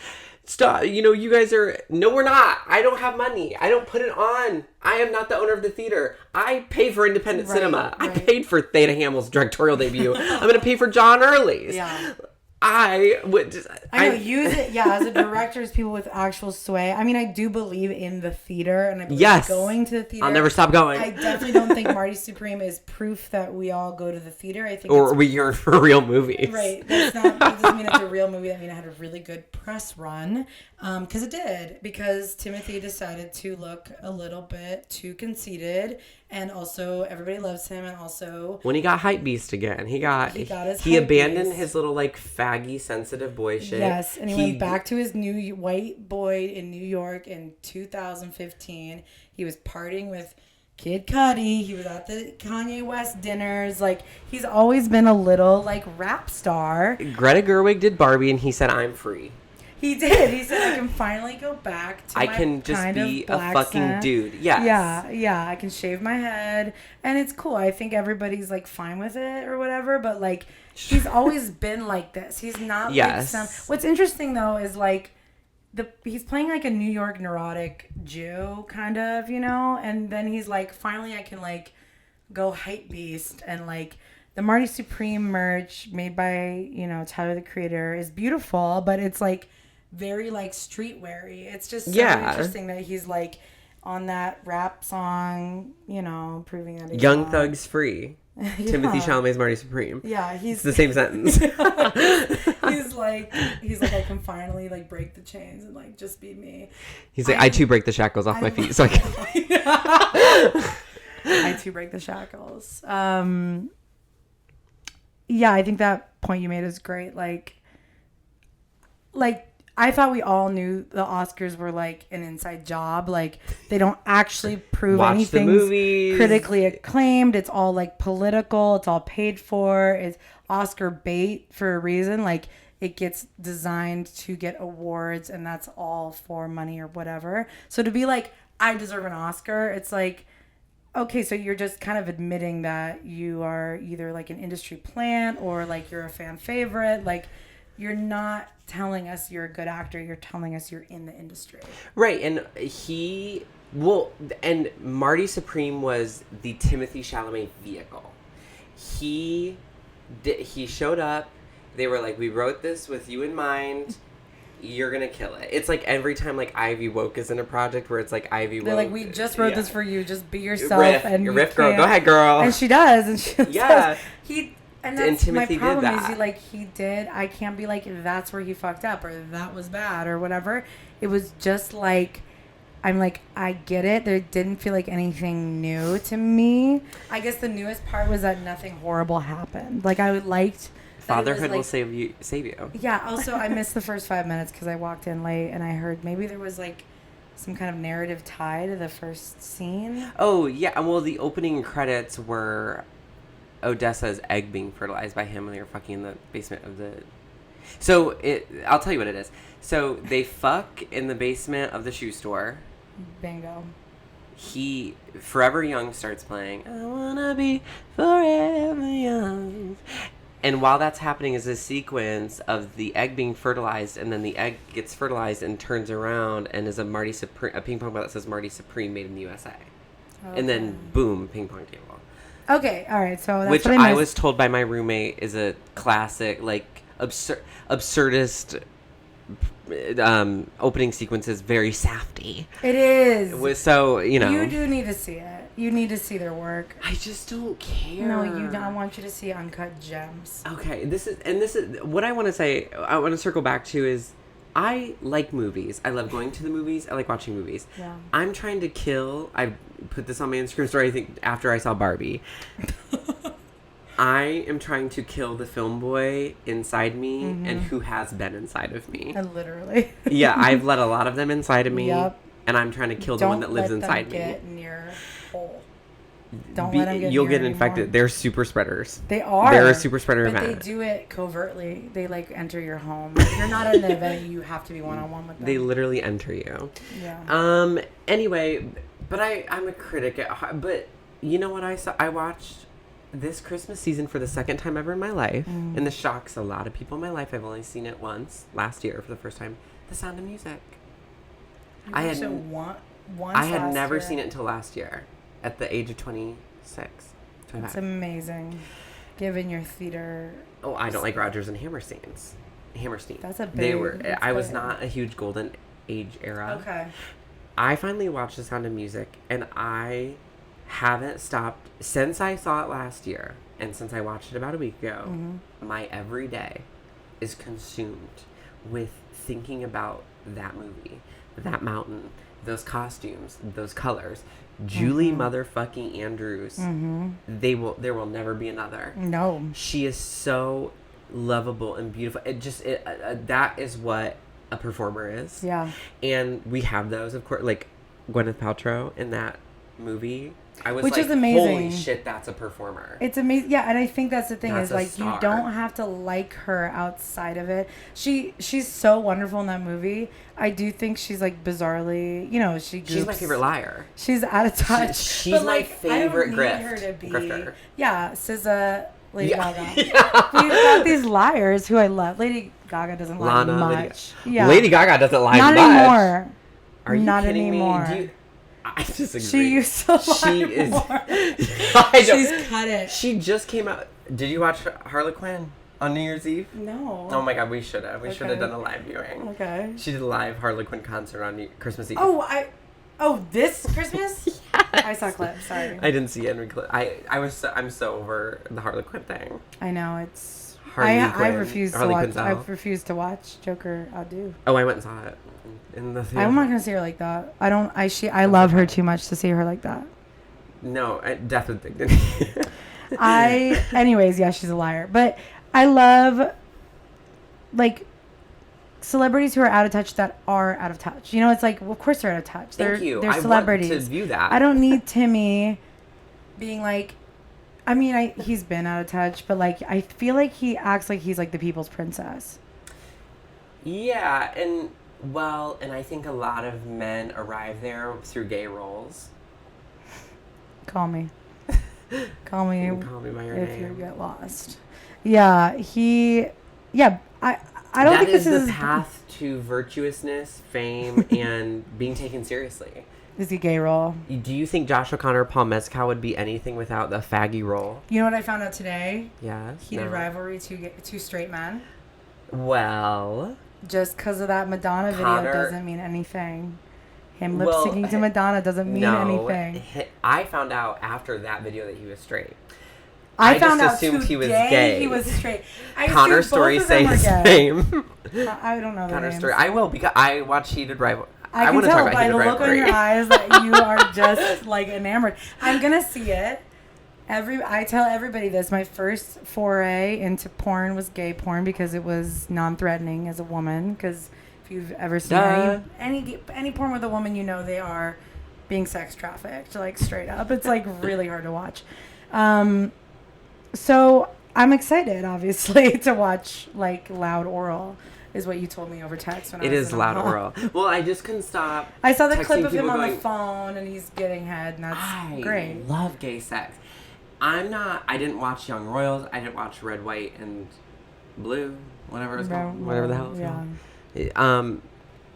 Stop. You guys are, no, we're not. I don't have money. I don't put it on. I am not the owner of the theater. I pay for independent cinema. Right. I paid for Theta Hamill's directorial debut. I'm going to pay for John Early's. Yeah. I know, use it, as a director, as people with actual sway. I mean, I do believe in the theater, and I believe going to the theater. I'll never stop going. I definitely don't think Marty Supreme is proof that we all go to the theater. I think we yearn for real movies. Right. That doesn't mean it's a real movie. I mean, it had a really good press run, because it did. Because Timothy decided to look a little bit too conceited, and also everybody loves him, and also when he got hype beast again, he abandoned his little faggy sensitive boy shit. Yes, and he went back to his new white boy in New York in 2015. He was partying with Kid Cudi. He was at the Kanye West dinners. He's always been a little rap star. Greta Gerwig did Barbie, and he said, "I'm free." He did. He said, I can finally go back to I can just be a fucking dude. Yes. Yeah. I can shave my head. And it's cool. I think everybody's, fine with it or whatever. But, he's always been like this. He's not What's interesting, though, is, he's playing, a New York neurotic Jew, kind of, And then he's finally I can, go hype beast. And, the Marty Supreme merch made by, Tyler, the Creator, is beautiful. But it's, very streetwear-y. It's just so interesting that he's on that rap song, proving that he's Young Thug's free. Timothy Chalamet's Marty Supreme. Yeah, it's the same sentence. he's like I can finally break the chains and just be me. He's I too break the shackles off my feet so I can I too break the shackles. Yeah, I think that point you made is great. I thought we all knew the Oscars were an inside job. They don't actually prove anything critically acclaimed. It's all political. It's all paid for. It's Oscar bait for a reason. It gets designed to get awards, and that's all for money or whatever. So to be I deserve an Oscar, it's okay, so you're just kind of admitting that you are either an industry plant or you're a fan favorite. You're not telling us you're a good actor. You're telling us you're in the industry. Right. And and Marty Supreme was the Timothy Chalamet vehicle. He showed up. They were we wrote this with you in mind. You're going to kill it. It's every time Ivy Woke is in a project where it's Ivy Woke. They're we just wrote this for you. Just be yourself. Riff girl. Go ahead, girl. And she does. And she does. And that's my Timothy problem did that. he did. I can't be that's where he fucked up or that was bad or whatever. It was just I'm I get it. There didn't feel anything new to me. I guess the newest part was that nothing horrible happened. I liked fatherhood will save you. Yeah. Also, I missed the first 5 minutes because I walked in late and I heard maybe there was some kind of narrative tie to the first scene. Oh yeah. Well, the opening credits were Odessa's egg being fertilized by him when they were fucking in the basement of the... So, I'll tell you what it is. So, they fuck in the basement of the shoe store. Bingo. He, Forever Young starts playing. I wanna be forever young. And while that's happening is a sequence of the egg being fertilized, and then the egg gets fertilized and turns around and is a ping pong ball that says Marty Supreme made in the USA. Okay. And then, boom, ping pong table. Okay, all right. So that's which what I was told by my roommate is a classic, absurdist opening sequence is very safty. It is. It was so You do need to see it. You need to see their work. I just don't care. No, you don't. I want you to see Uncut Gems. Okay, this is what I want to say. I want to circle back to is I like movies. I love going to the movies. I like watching movies. Yeah. I'm trying to kill... I put this on my Instagram story, I think, after I saw Barbie. I am trying to kill the film boy inside me and who has been inside of me. Literally. Yeah, I've let a lot of them inside of me. Yep. And I'm trying to kill the one that lives inside me. Don't let them get near hole. Don't let them get You'll near get infected. anymore. They're super spreaders. They are. They're a super spreader event. But they do it covertly. They like enter your home. If you're not at an event, you have to be one-on-one with them. They literally enter you. Yeah. Anyway, but I'm a critic at heart. But you know what I saw? I watched this Christmas season for the second time ever in my life. And this shocks a lot of people in my life. I've only seen it once, last year for the first time. The Sound of Music. I had never seen it until last year at the age of 26. 25. That's amazing. Given your theater. Oh, I don't like Rodgers and Hammerstein. That's a big... They were... I was not a huge golden age era. Okay. I finally watched The Sound of Music, and I haven't stopped since I saw it last year, and since I watched it about a week ago. My every day is consumed with thinking about that movie, that mountain, those costumes, those colors. Julie motherfucking Andrews. There will never be another. No. She is so lovable and beautiful. That is what a performer is. Yeah. And we have those, of course, like Gwyneth Paltrow in that movie. I was Which like, is amazing. Holy shit, that's a performer. It's amazing. Yeah, and I think that's the thing, That's is a like star. you don't have to like her outside of it. She's so wonderful in that movie. I do think she's like bizarrely, She's my favorite liar. She's out of touch. She's my favorite grifter. grifter. Yeah, SZA, Lady Gaga. Yeah. We've got these liars who I love. Lady Gaga doesn't lie much. Yeah. Lady Gaga doesn't lie Not much. Anymore. Are you Not kidding anymore. me? I disagree. She used to lie more. She's cut it. She just came out. Did you watch Harlequin on New Year's Eve? No. Oh my God, we should have. We should have done a live viewing. Okay. She did a live Harlequin concert on Christmas Eve. Oh, this Christmas? Yes. I saw clips. Sorry. I didn't see any clip. I'm so over the Harlequin thing. I know it's. I refuse to watch. I refuse to watch Joker Outdo. Oh, I went and saw it in the theater. I'm not gonna see her like that. I love her too much to see her like that. No, death with dignity. Anyways, yeah, she's a liar. But I love, like, celebrities who are out of touch that are out of touch. It's like, well, of course they're out of touch. They're celebrities. I want to view that. I don't need Timmy being like, he's been out of touch, but like, I feel like he acts like he's like the people's princess. Yeah, and I think a lot of men arrive there through gay roles. Call me. Call me by your if name. you get lost. Yeah, I don't think this is the path to virtuousness, fame, and being taken seriously. Is he gay role? Do you think Josh O'Connor, Paul Mescal would be anything without the faggy role? You know what I found out today? Yes. Heated rivalry, two straight men. Well, just because of that Madonna video doesn't mean anything. Him lip syncing to Madonna doesn't mean anything. I found out after that video that he was straight. I found just out assumed he was gay. He was straight. Connor Story saying his name. I don't know the Connor names. Story. I will because I watch Heated Rivalry. I can tell by the look on your eyes that you are just like enamored. I'm gonna see it. I tell everybody this. My first foray into porn was gay porn because it was non-threatening as a woman. Because if you've ever seen any porn with a woman, they are being sex trafficked, like straight up. It's like really hard to watch. So I'm excited, obviously, to watch like loud oral. Is what you told me over text. It is loud oral. Well, I just couldn't stop. I saw the clip of him on the phone, and he's getting head, and that's great. I love gay sex. I didn't watch Young Royals. I didn't watch Red, White, and Blue. Whatever it's called. Whatever the hell it's called.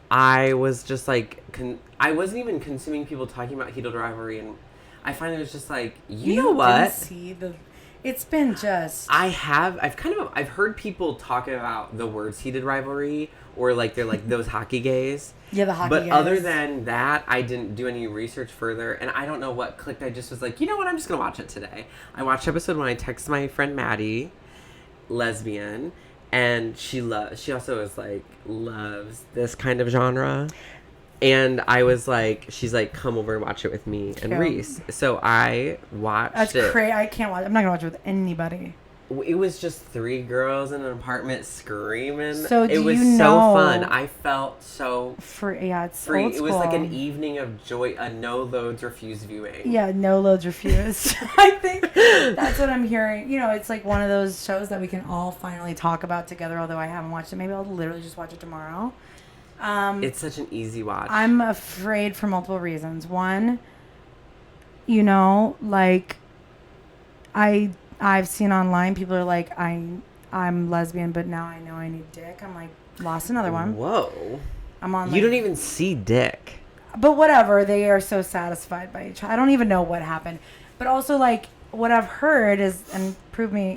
I was just like, I wasn't even consuming people talking about Heated Rivalry, and I finally was just like, you know what? It's been just... I've heard people talk about the words Heated Rivalry, or like they're like those hockey gays. Yeah, the hockey gays. But other than that, I didn't do any research further, and I don't know what clicked. I just was like, you know what, I'm just going to watch it today. I watched episode 1. I texted my friend Maddie, lesbian, And she also is like, loves this kind of genre. And I was like, she's like, come over and watch it with me and Reese. So I watched it. I can't watch. I'm not gonna watch it with anybody. It was just 3 girls in an apartment screaming. So it was so fun. I felt so free. It's free. It was like an evening of joy. A no loads refused viewing. Yeah, no loads refused. I think that's what I'm hearing. You know, it's like one of those shows that we can all finally talk about together. Although I haven't watched it, maybe I'll literally just watch it tomorrow. It's such an easy watch. I'm afraid for multiple reasons. One, you know, like I've seen online people are like, I'm lesbian, but now I know I need dick. I'm like, lost another one. Whoa. I'm on. You don't even see dick. But whatever, they are so satisfied by each other. I don't even know what happened. But also, like, what I've heard is, and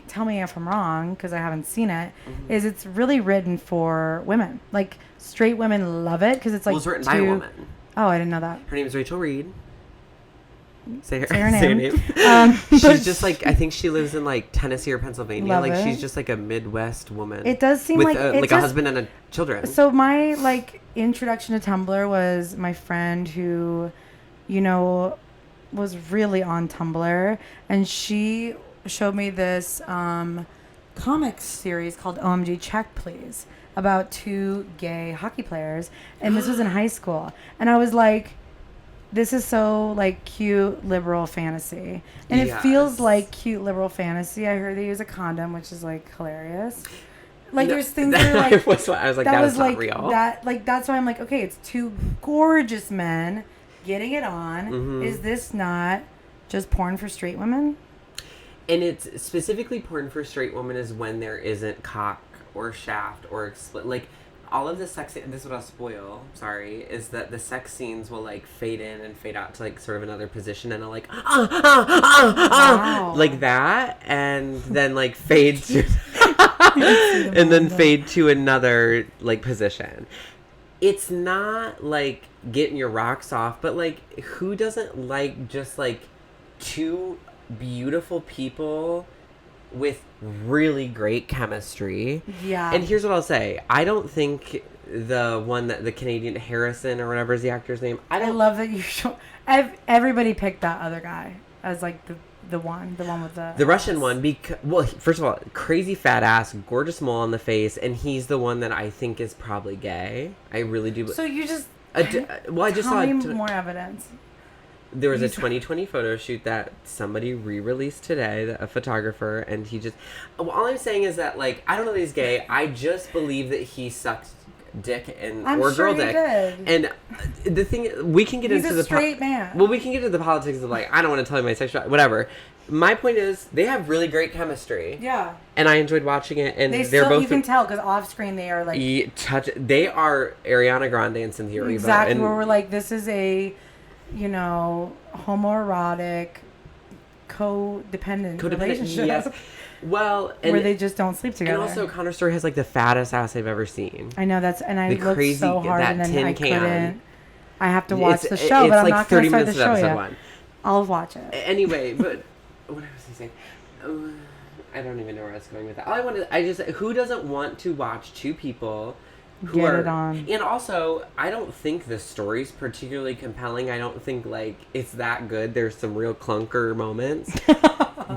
tell me if I'm wrong, because I haven't seen it, is it's really written for women. Like, straight women love it, because it's like... Well, it's written by a woman. Oh, I didn't know that. Her name is Rachel Reed. Say her name. She's just like, I think she lives in like Tennessee or Pennsylvania. Love like it. She's just like a Midwest woman. It does seem with like a husband and children. So my like introduction to Tumblr was my friend who, you know, was really on Tumblr, and she showed me this comics series called OMG Check Please about 2 gay hockey players, and this was in high school, and I was like, this is so like cute liberal fantasy, and it feels like cute liberal fantasy. I heard they use a condom, which is like hilarious. Like there's things that are like I was like, that was not real. That's why I'm like, okay, it's 2 gorgeous men getting it on. Mm-hmm. Is this not just porn for straight women? And it's specifically porn for straight women is when there isn't cock or shaft or like all of the sex. This is what I'll spoil. Sorry, is that the sex scenes will like fade in and fade out to like sort of another position, and I'll like wow. Like that, and then like fade to and then fade to another like position. It's not like getting your rocks off, but like who doesn't like just like 2 beautiful people with really great chemistry? Yeah. And here's what I'll say. I don't think the one that the Canadian Harrison or whatever is the actor's name. I love that you show. Everybody picked that other guy as like the one with the Russian one, because, well, first of all, crazy fat ass, gorgeous mole on the face, and he's the one that I think is probably gay. I really do. So you just I just saw more evidence. There was a 2020 photo shoot that somebody re-released today, a photographer, and he just... all I'm saying is that, like, I don't know that he's gay. I just believe that he sucked dick or girl dick. Did. And the thing... We can get into the... He's a straight man. Well, we can get into the politics of, like, I don't want to tell you my sexual... Whatever. My point is, they have really great chemistry. Yeah. And I enjoyed watching it, and they're both... You can tell, because off-screen they are, like... They are Ariana Grande and Cynthia Erivo. Exactly, where we're like, this is a... you know, homoerotic, codependent relationship. Yes. Well, where they just don't sleep together. And also, Connor Story has like the fattest ass I've ever seen. I know I looked so hard, and then I couldn't. I have to watch the show, but I'm like not going to start the show yet. 1. I'll watch it. Anyway, but what was I saying? I don't even know where I was going with that. Who doesn't want to watch 2 people who get it on? And also, I don't think the story's particularly compelling. I don't think like it's that good. There's some real clunker moments.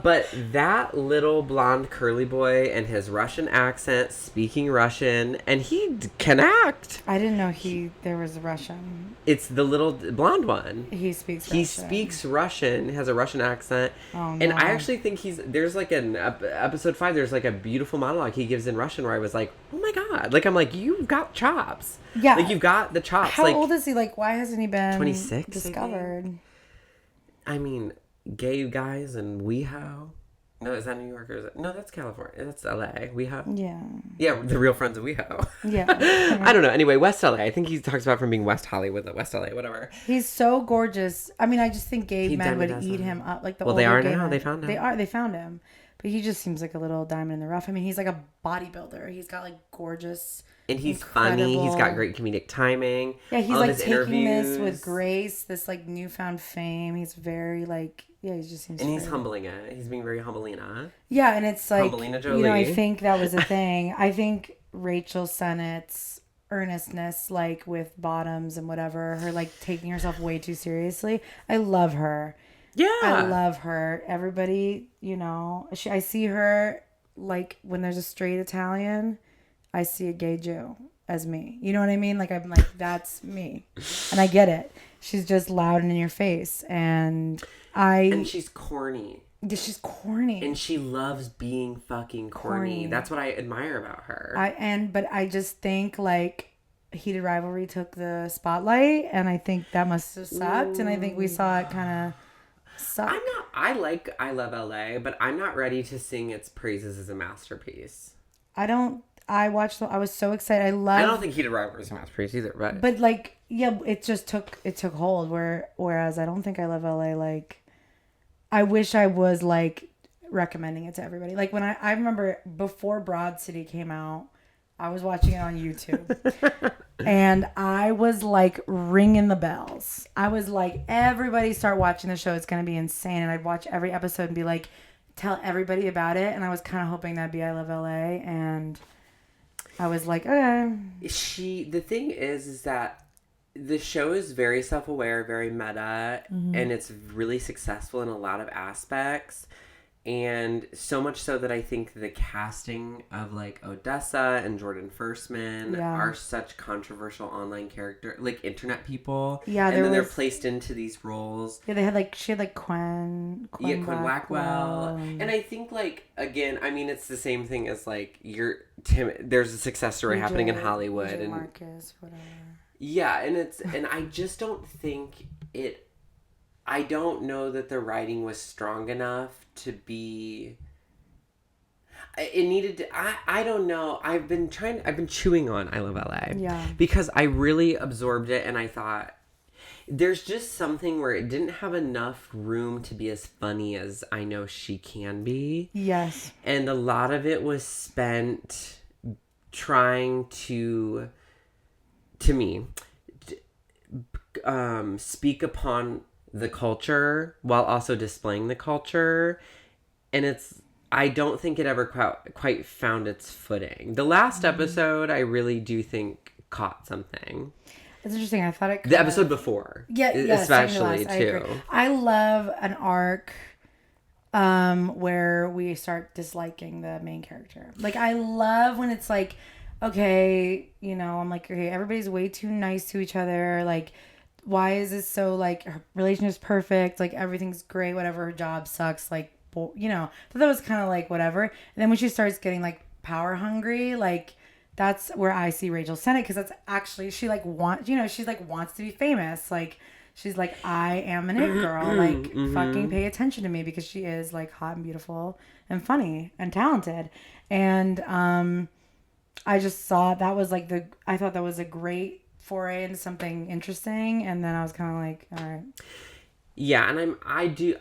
But that little blonde curly boy and his Russian accent, speaking Russian, and he can act. I didn't know there was a Russian. It's the little blonde one. He speaks Russian, has a Russian accent. Oh, no. And I actually think there's like an episode 5, there's like a beautiful monologue he gives in Russian where I was like, oh my God. Like, I'm like, you've got chops. Yeah. Like, you've got the chops. How old is he? Like, why hasn't he been 26, discovered? I mean, gay guys in WeHo. No, is that New York or is it? No, that's California. That's LA. WeHo. Yeah. Yeah, the real friends of WeHo. Yeah. I don't know. Anyway, West LA. I think he talks about from being West Hollywood, West LA, whatever. He's so gorgeous. I mean, I just think gay men would eat him up. Like they are now. They found him. They found him. But he just seems like a little diamond in the rough. I mean, he's like a bodybuilder. He's got like gorgeous. And he's funny. He's got great comedic timing. Yeah, he's like taking this with grace, this like newfound fame. He's very like Yeah, he just seems. And he's humbling it. He's being very humbleina. Yeah, and it's like Humbleina Jolie. You know, I think that was a thing. I think Rachel Sennett's earnestness, like with Bottoms and whatever, her like taking herself way too seriously. I love her. Yeah, I love her. Everybody, you know, I see her like when there's a straight Italian, I see a gay Jew as me. You know what I mean? Like I'm like that's me, and I get it. She's just loud and in your face, and she's corny. She's corny, and she loves being fucking corny. That's what I admire about her. But I just think like Heated Rivalry took the spotlight, and I think that must have sucked. Ooh. And I think we saw it kind of. I love LA, but I'm not ready to sing its praises as a masterpiece. I was so excited. I don't think Heated Rivalry is a masterpiece either, but like, yeah, it took hold. Whereas I don't think I Love LA. Like, I wish I was like recommending it to everybody. Like when I remember before Broad City came out, I was watching it on YouTube. And I was like ringing the bells. I was like, everybody start watching the show. It's going to be insane. And I'd watch every episode and be like, tell everybody about it. And I was kind of hoping that'd be I Love LA. And I was like, okay. The thing is that the show is very self-aware, very meta, and it's really successful in a lot of aspects. And so much so that I think the casting of like Odessa and Jordan Firstman are such controversial online character, like internet people. Yeah, and then they're placed into these roles. Yeah, she had like Quinn Blackwell. And I think like again, I mean, it's the same thing as like there's a success story happening in Hollywood and Marcus, whatever. Yeah, and I just don't think it. I don't know that the writing was strong enough to be. It needed to. I don't know. I've been chewing on I Love LA. Yeah. Because I really absorbed it, and I thought there's just something where it didn't have enough room to be as funny as I know she can be. Yes. And a lot of it was spent trying to me, speak upon the culture while also displaying the culture, and I don't think it ever quite found its footing. The last episode I really do think caught something. It's interesting. I thought the episode before, especially too. I love an arc where we start disliking the main character. Like I love when it's like, okay, you know, I'm like, okay, everybody's way too nice to each other, like why is this so, like, her relationship's perfect, like, everything's great, whatever, her job sucks, like, you know, so that was kind of, like, whatever, and then when she starts getting, like, power hungry, like, that's where I see Rachel Sennett, because that's actually, she, like, wants to be famous, like, she's like, I am an it girl, like, fucking pay attention to me, because she is, like, hot and beautiful, and funny, and talented, and, I just saw, that was, like, I thought that was a great foray into something interesting, and then I was kind of like, all right. Yeah, and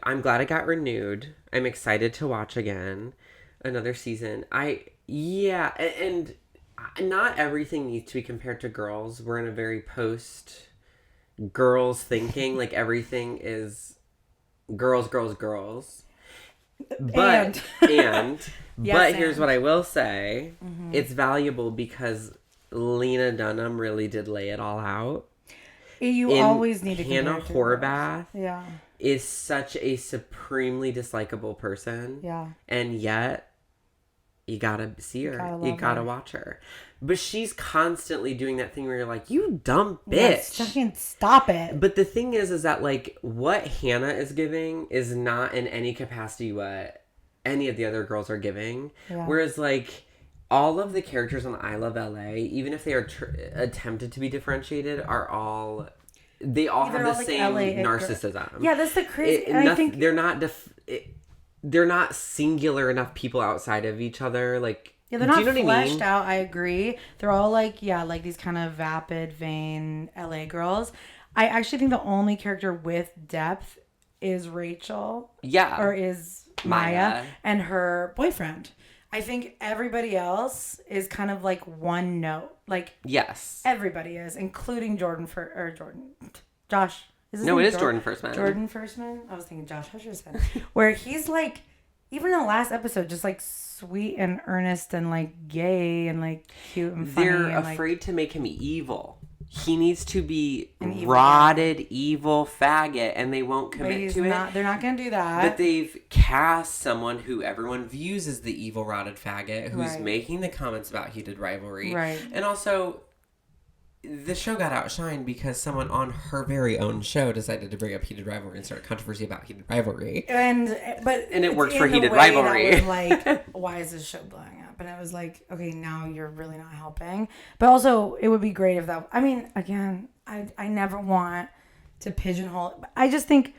I'm glad it got renewed. I'm excited to watch again another season. And not everything needs to be compared to Girls. We're in a very post Girls thinking, like everything is girls. But here's what I will say. It's valuable because Lena Dunham really did lay it all out. You always need to Hannah Horvath Yeah. is such a supremely dislikable person. Yeah. And yet, you gotta see her. You gotta watch her. But she's constantly doing that thing where you're like, you dumb bitch. Fucking stop it. But the thing is that, like, what Hannah is giving is not in any capacity what any of the other girls are giving. Yeah. Whereas, like, all of the characters on I Love LA, even if they are attempted to be different, they all have the same narcissism. Yeah, that's the crazy. I think they're not singular enough people outside of each other. Like, yeah, they're not fleshed out. I agree. They're all like these kind of vapid, vain LA girls. I actually think the only character with depth is Rachel. Yeah, or is Maya and her boyfriend. I think everybody else is kind of like one note. Like, yes, everybody is, including Josh. No, it is Jordan Firstman. Jordan Firstman? I was thinking Josh Hutcherson. Where he's like, even in the last episode, just like sweet and earnest and like gay and like cute and funny. They're and, afraid to make him evil. He needs to be rotted, evil faggot, and they won't commit to it. They're not going to do that. But they've cast someone who everyone views as the evil, rotted faggot who's making the comments about heated rivalry. Right. And also, the show got outshined because someone on her very own show decided to bring up heated rivalry and start a controversy about heated rivalry. And it worked for heated rivalry. That was like, why is this show blowing up? And I was like, okay, now you're really not helping. But also, it would be great if that. I mean, again, I never want to pigeonhole. I just think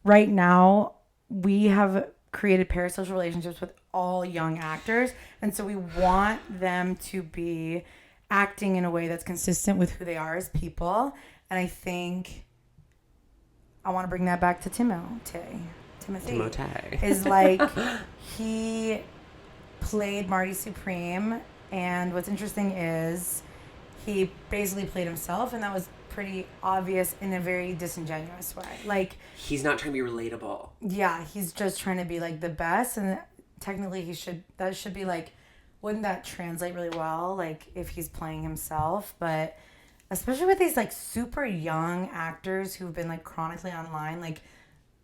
right now we have created parasocial relationships with all young actors, and so we want them to be acting in a way that's consistent with who they are as people. And I think I want to bring that back to Timothy. Is like, he played Marty Supreme, and what's interesting is he basically played himself, and that was pretty obvious in a very disingenuous way. Like, he's not trying to be relatable. Yeah, he's just trying to be like the best, and technically that should be like, wouldn't that translate really well, like, if he's playing himself? But especially with these, like, super young actors who've been, like, chronically online, like,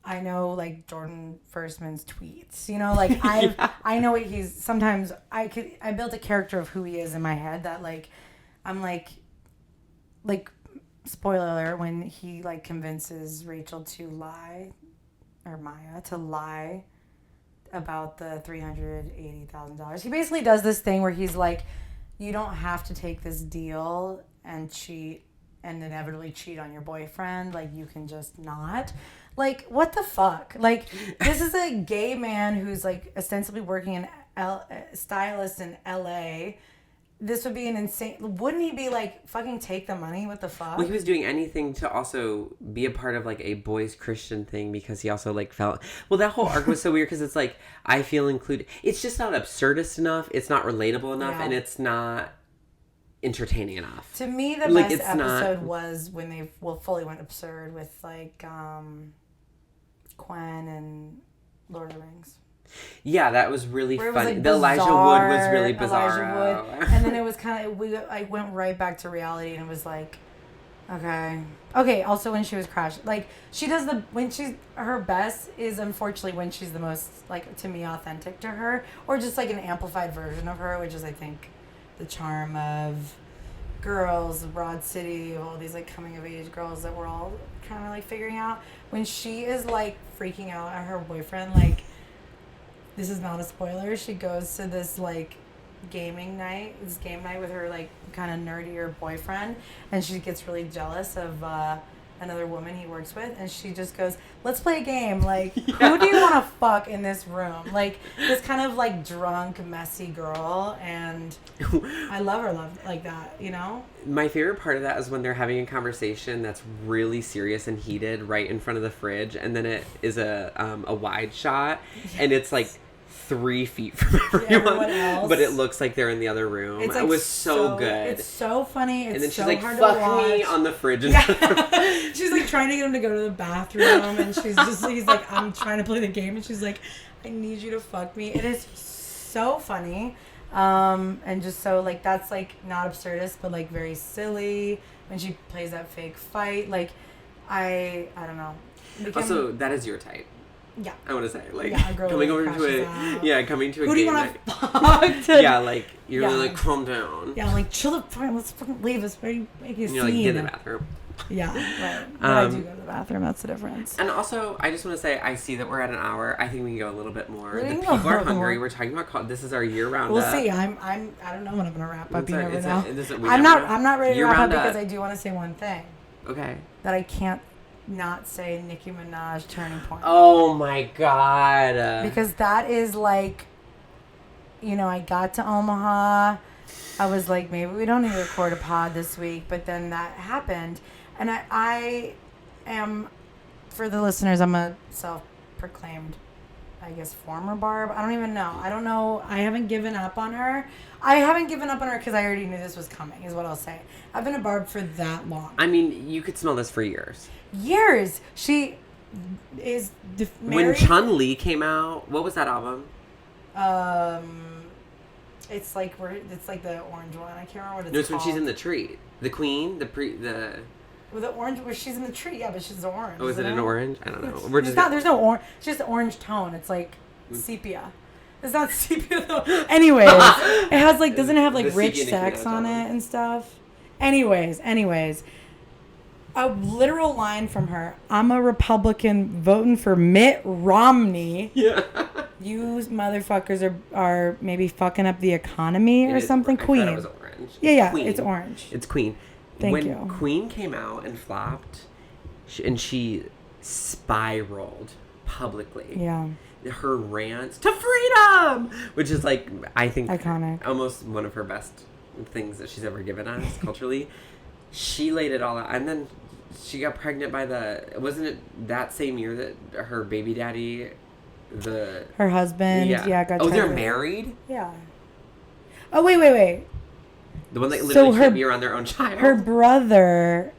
I know, like, Jordan Firstman's tweets, you know, like, I know what he's, sometimes I built a character of who he is in my head that, like, I'm like, spoiler alert, when he, like, convinces Rachel to lie, or Maya to lie about the $380,000. He basically does this thing where he's like, you don't have to take this deal and cheat and inevitably cheat on your boyfriend. Like, you can just not. Like, what the fuck? Like, this is a gay man who's, like, ostensibly working in stylist in LA. This would be an insane... Wouldn't he be like, fucking take the money? What the fuck? Well, he was doing anything to also be a part of, like, a boys Christian thing because he also, like, felt... Well, that whole arc was so weird because it's like, I feel included. It's just not absurdist enough. It's not relatable enough. Yeah. And it's not entertaining enough. To me, the best episode was when they fully went absurd with, like, Quen and Lord of the Rings. Yeah, that was really funny. Like, the Elijah Wood was really bizarre. And then it was kind of, I went right back to reality, and it was like, okay. Also, when she was crashed, like, she does her best is unfortunately when she's the most, like, to me, authentic to her, or just like an amplified version of her, which is, I think, the charm of Girls, Broad City, all these, like, coming of age girls that we're all kind of, like, figuring out. When she is, like, freaking out at her boyfriend, like, this is not a spoiler, she goes to this, like, game night with her, like, kind of nerdier boyfriend, and she gets really jealous of another woman he works with, and she just goes, let's play a game, like, who do you want to fuck in this room? Like, this kind of, like, drunk, messy girl, and I love her like that, you know? My favorite part of that is when they're having a conversation that's really serious and heated right in front of the fridge, and then it is a wide shot, and it's, like, 3 feet from everyone else, but it looks like they're in the other room. It's, like, it was so good. It's so funny. It's, and then she's so like, hard fuck to watch. me on the fridge. Yeah. She's like trying to get him to go to the bathroom, and he's like, I'm trying to play the game, and she's like, I need you to fuck me. It is so funny, and just so, like, that's, like, not absurdist, but, like, very silly when she plays that fake fight. Like, I don't know. Also, that is your type. Yeah. I want to say, like, coming over to a coming to a who do you want to fuck to? Yeah, like, you're really like, calm down. Yeah, like, chill the fuck, let's fucking leave this. Make a and scene. You're like, get in the bathroom. Yeah, right. But I do go to the bathroom, that's the difference. And also, I just want to say, I see that we're at an hour. I think we can go a little bit more. The people are hungry. We're talking about, this is our year round We'll up. see. I don't know when I'm going to wrap up. You never know. I'm not ready to wrap up because I do want to say one thing. Okay. That I can't not say Nicki Minaj Turning Point. Oh my god. Because that is like, you know, I got to Omaha. I was like, maybe we don't need to record a pod this week. But then that happened. And I am, for the listeners, I'm a self-proclaimed I guess, former Barb. I don't even know. I don't know. I haven't given up on her. I haven't given up on her because I already knew this was coming, is what I'll say. I've been a Barb for that long. I mean, you could smell this for years. Years. She is married. When Chun-Li came out, what was that album? It's like the orange one. I can't remember what it's called. No, it's when she's in the tree. The queen, Well, the orange where she's in the tree, yeah, but she's orange. Oh, is it an orange? I don't know. There's no orange. It's just orange tone. It's like sepia. It's not sepia though. Anyways, it has like doesn't it have like rich sex on it and stuff. Anyways, a literal line from her. I'm a Republican voting for Mitt Romney. Yeah. You motherfuckers are maybe fucking up the economy or something. Queen. It was orange. Yeah, Queen. It's orange. It's Queen. Thank you. When Queen came out and flopped, she spiraled publicly. Yeah. Her rants to freedom, which is like, I think, iconic. Almost one of her best things that she's ever given us culturally. She laid it all out, and then she got pregnant by wasn't it that same year that her baby daddy, her husband, got Oh, they're married? Yeah. Oh, wait. The one that literally can't be around their own child. Her brother,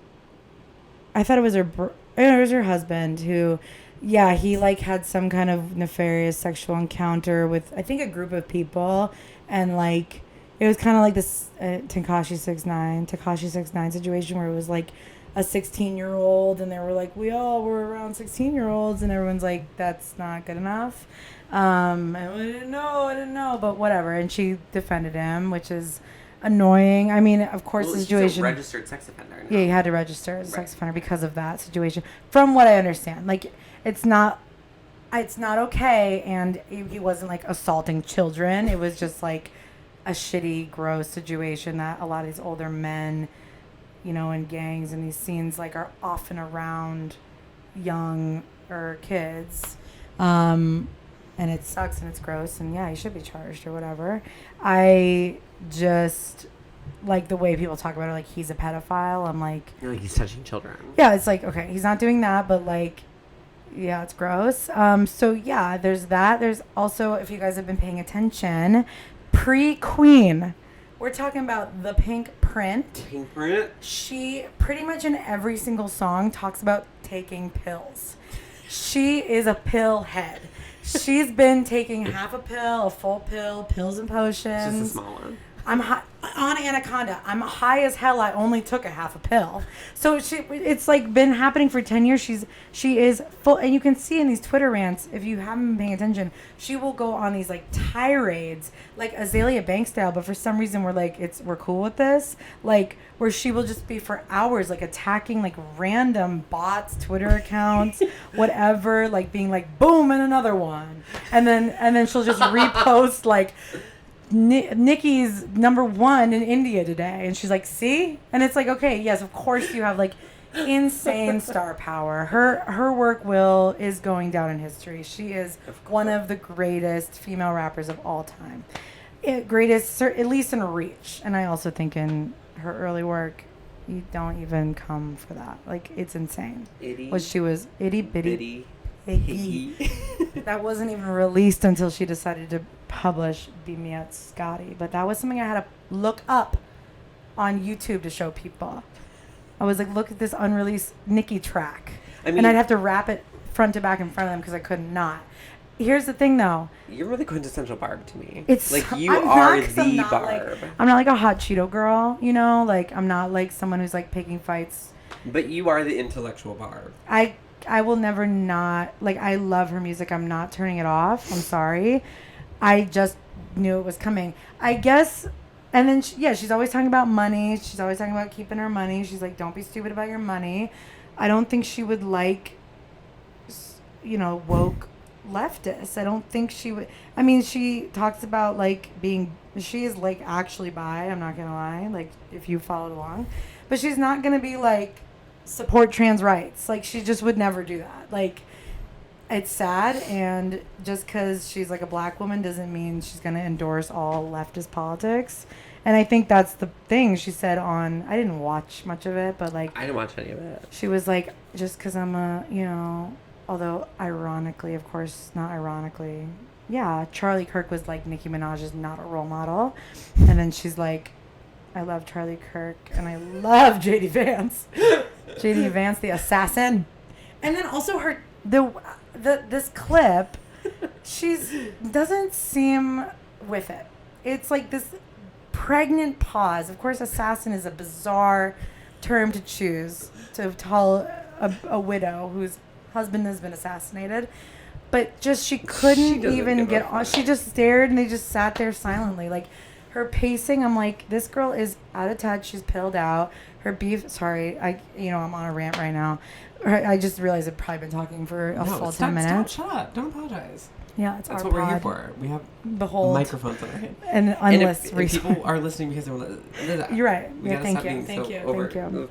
I thought it was it was her husband who, he like had some kind of nefarious sexual encounter with, I think, a group of people, and like it was kind of like this Tekashi 6ix9ine situation where it was like a 16-year-old, and they were like, we all were around 16-year-olds, and everyone's like, that's not good enough. And I didn't know, but whatever. And she defended him, which is annoying. I mean, of course, the situation. He's a registered sex offender now. Yeah, he had to register as a sex offender because of that situation. From what I understand, like it's not okay, and he wasn't like assaulting children. It was just like a shitty, gross situation that a lot of these older men, in gangs and these scenes, like, are often around young or kids. And it sucks and it's gross, and he should be charged or whatever. I just like the way people talk about it, like he's a pedophile. I'm like, you're like, he's touching children. Yeah, it's like, okay, he's not doing that, but like, yeah, it's gross. There's that. There's also, if you guys have been paying attention, pre-Queen, we're talking about the Pink Print. Pink Print? She pretty much in every single song talks about taking pills. She is a pill head. She's been taking half a pill, a full pill, pills and potions. Just a small one. I'm high, on Anaconda. I'm high as hell. I only took a half a pill. So it's like been happening for 10 years. She is full, and you can see in these Twitter rants, if you haven't been paying attention, she will go on these like tirades, like Azalea Banks style. But for some reason, we're cool with this, like where she will just be for hours like attacking like random bots, Twitter accounts, whatever, like being like boom and another one, and then she'll just repost like Nikki's #1 in India today, and she's like, see? And it's like, okay, yes, of course you have like insane star power. Her work is going down in history. She is one of the greatest female rappers of all time. Greatest, at least in reach. And I also think in her early work, you don't even come for that. Like, it's insane. She was itty bitty. That wasn't even released until she decided to publish Beat Me Out Scotty. But that was something I had to look up on YouTube to show people. I was like, look at this unreleased Nicki track. And I'd have to rap it front to back in front of them because I could not. Here's the thing, though. You're really quintessential Barb to me. It's like you are the Barb. Like, I'm not like a hot Cheeto girl, Like, I'm not like someone who's like picking fights. But you are the intellectual Barb. I will never not, like, I love her music. I'm not turning it off. I'm sorry. I just knew it was coming. I guess, and then, she's always talking about money. She's always talking about keeping her money. She's like, don't be stupid about your money. I don't think she would like, woke leftists. I don't think she would. I mean, she talks about, like, she is, like, actually bi. I'm not going to lie. Like, if you followed along. But she's not going to be, like, support trans rights. Like, she just would never do that. Like, it's sad, and just because she's like a black woman doesn't mean she's going to endorse all leftist politics. And I think that's the thing she said on, I didn't watch much of it, but like, I didn't watch any of it. She was like, just because I'm a, although ironically, of course, not ironically, yeah, Charlie Kirk was like, Nicki Minaj is not a role model. And then she's like, I love Charlie Kirk and I love JD Vance. JD Vance, the assassin. And then also this clip, she's doesn't seem with it. It's like this pregnant pause. Of course, assassin is a bizarre term to choose to tell a widow whose husband has been assassinated. But just she couldn't even get on. She just stared and they just sat there silently. Like her pacing, I'm like, this girl is out of touch. She's pilled out. Her beef. Sorry, I'm on a rant right now. I just realized I've probably been talking for a full 10 minutes. Shut up. Don't apologize. Yeah, it's That's our what pod. we're here for. We have microphones on our head. And unless if people are listening because they're you're right. Yeah, thank you.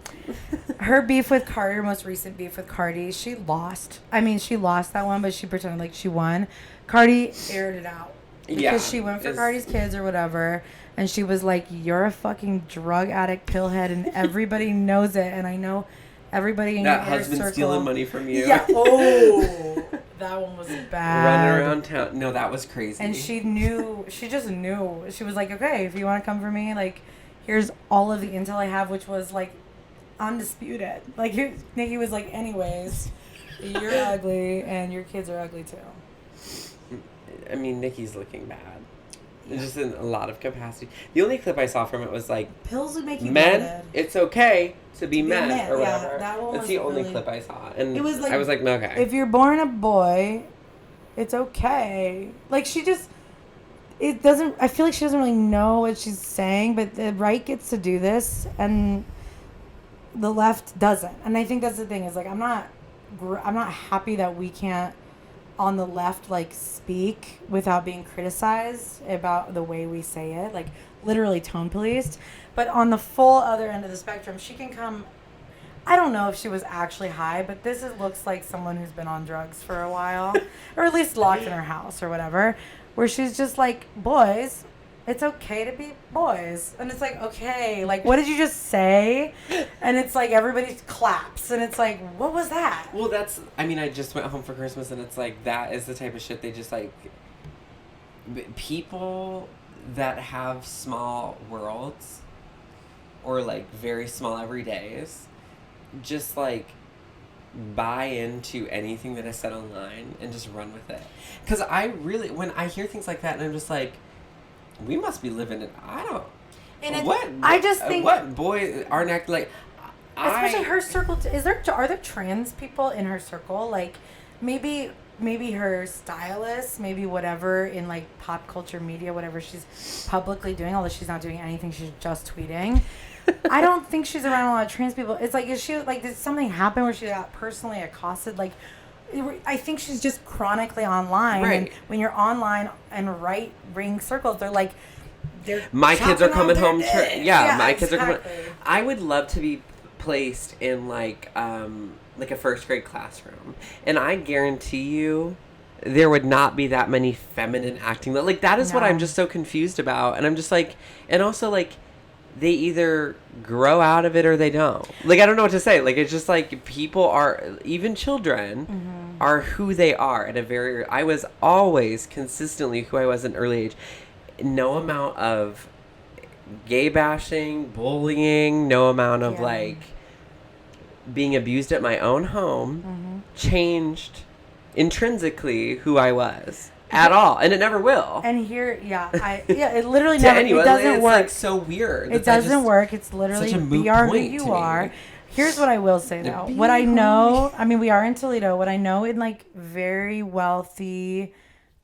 Her beef with Cardi, her most recent beef with Cardi, she lost. I mean, she lost that one, but she pretended like she won. Cardi aired it out because she went for Cardi's kids or whatever, and she was like, "You're a fucking drug addict, pillhead, and everybody knows it, and I know." Everybody in that your husband circle. Stealing money from you. Yeah. Oh, that one was bad. Running around town. No, that was crazy. And she knew. She just knew. She was like, okay, if you want to come for me, like, here's all of the intel I have, which was like undisputed. Like, Nikki was like, anyways, you're ugly and your kids are ugly too. I mean, Nikki's looking bad. Just in a lot of capacity. The only clip I saw from it was like, pills would make you men. bloated. It's okay to be men or whatever. Yeah, that one That's the only clip I saw, and it was like, I was like, okay. If you're born a boy, it's okay. Like it doesn't. I feel like she doesn't really know what she's saying, but the right gets to do this, and the left doesn't. And I think that's the thing is like I'm not happy that we can't on the left like speak without being criticized about the way we say it, like literally tone policed. But on the full other end of the spectrum, she can come. I don't know if she was actually high, but looks like someone who's been on drugs for a while, or at least locked in her house or whatever, where she's just like, boys, it's okay to be boys. And it's like, okay, like, what did you just say? And it's like, everybody claps. And it's like, what was that? Well, I just went home for Christmas, and it's like, that is the type of shit they just like, people that have small worlds, or like very small everydays, just like buy into anything that is said online and just run with it. Because when I hear things like that, and I'm just like, we must be living it. I don't. And I just think what boys aren't acting like. Especially her circle. Are there trans people in her circle? Like, maybe her stylist, maybe whatever in like pop culture media, whatever she's publicly doing. Although she's not doing anything, she's just tweeting. I don't think she's around a lot of trans people. It's like, is she like, did something happen where she got personally accosted? Like, I think she's just chronically online. Right. And when you're online and right ring circles, they're like, my kids are coming home. My kids are coming. Exactly. I would love to be placed in like a first grade classroom, and I guarantee you, there would not be that many feminine acting. Like that is what I'm just so confused about, and I'm just like, and also like, they either grow out of it or they don't. Like, I don't know what to say. Like, it's just like people are, even children are who they are at a very, I was always consistently who I was at an early age. No amount of gay bashing, bullying, no amount of like being abused at my own home changed intrinsically who I was. At all, and it never will. And here, it literally never. Anyone, it doesn't work. Like so weird. It doesn't work. It's literally be are who you are. Here's what I will say though. What I know, I mean, we are in Toledo. What I know in like very wealthy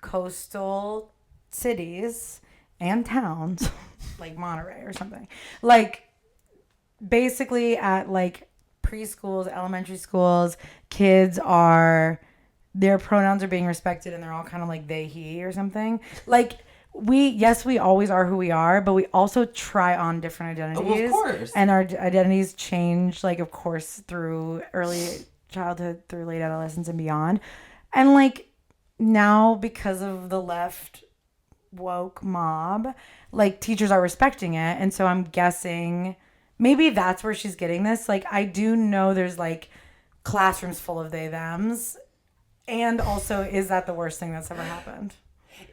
coastal cities and towns, like Monterey or something, like basically at like preschools, elementary schools, kids are. Their pronouns are being respected and they're all kind of like they, he or something. Like we always are who we are, but we also try on different identities. Oh, of course. And our identities change, like, of course, through early childhood, through late adolescence and beyond. And like now, because of the left woke mob, like teachers are respecting it. And so I'm guessing maybe that's where she's getting this. Like, I do know there's like classrooms full of they, thems. And also, is that the worst thing that's ever happened?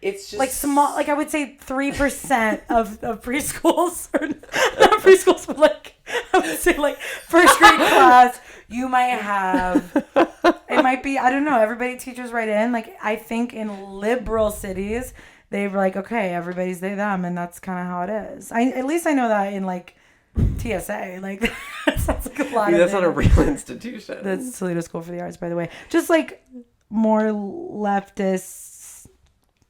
It's just like small, like I would say 3% of preschools, or not preschools, but like I would say like first grade class, you might have, it might be, I don't know, everybody, teachers write in. Like I think in liberal cities, they're like, okay, everybody's they, them, and that's kind of how it is. At least I know that in like TSA, like that sounds like a lot of that's not a real institution. That's Toledo School for the Arts, by the way. Just like more leftist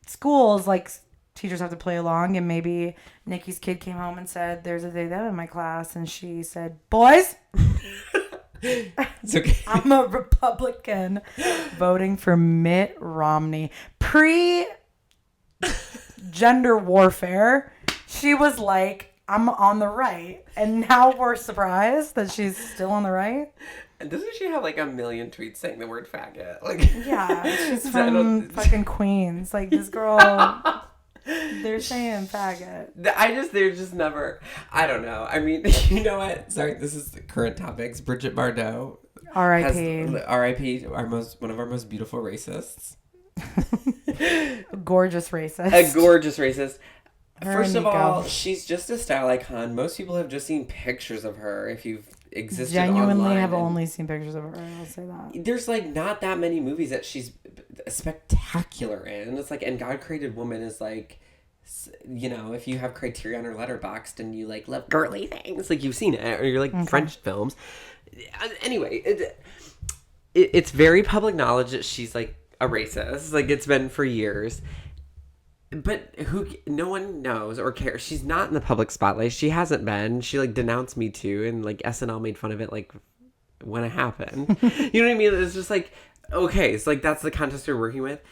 schools, like teachers have to play along, and maybe Nikki's kid came home and said, there's a they them in my class, and she said, boys, it's okay. I'm a Republican voting for Mitt Romney. Pre-gender warfare, she was like, I'm on the right, and now we're surprised that she's still on the right. And doesn't she have like a million tweets saying the word faggot? Like, yeah, she's from fucking Queens. Like this girl, they're saying faggot. They're just never. I don't know. I mean, you know what? Sorry, this is the current topics. Bridget Bardot, R.I.P. R.I.P. One of our most beautiful racists. Gorgeous racist. A gorgeous racist. First of all, she's just a style icon. Most people have just seen pictures of her. If you've existed genuinely online, have only seen pictures of her. I'll say that. There's like not that many movies that she's spectacular in. It's like, and God Created Woman is like, you know, if you have criteria on her Letterboxd and you like love girly things, like you've seen it, or you're like French films. Anyway, it's very public knowledge that she's like a racist. Like it's been for years. But no one knows or cares. She's not in the public spotlight. She hasn't been. She like denounced Me Too, and like SNL made fun of it like when it happened. You know what I mean? It's just like, okay, so like that's the context you're working with.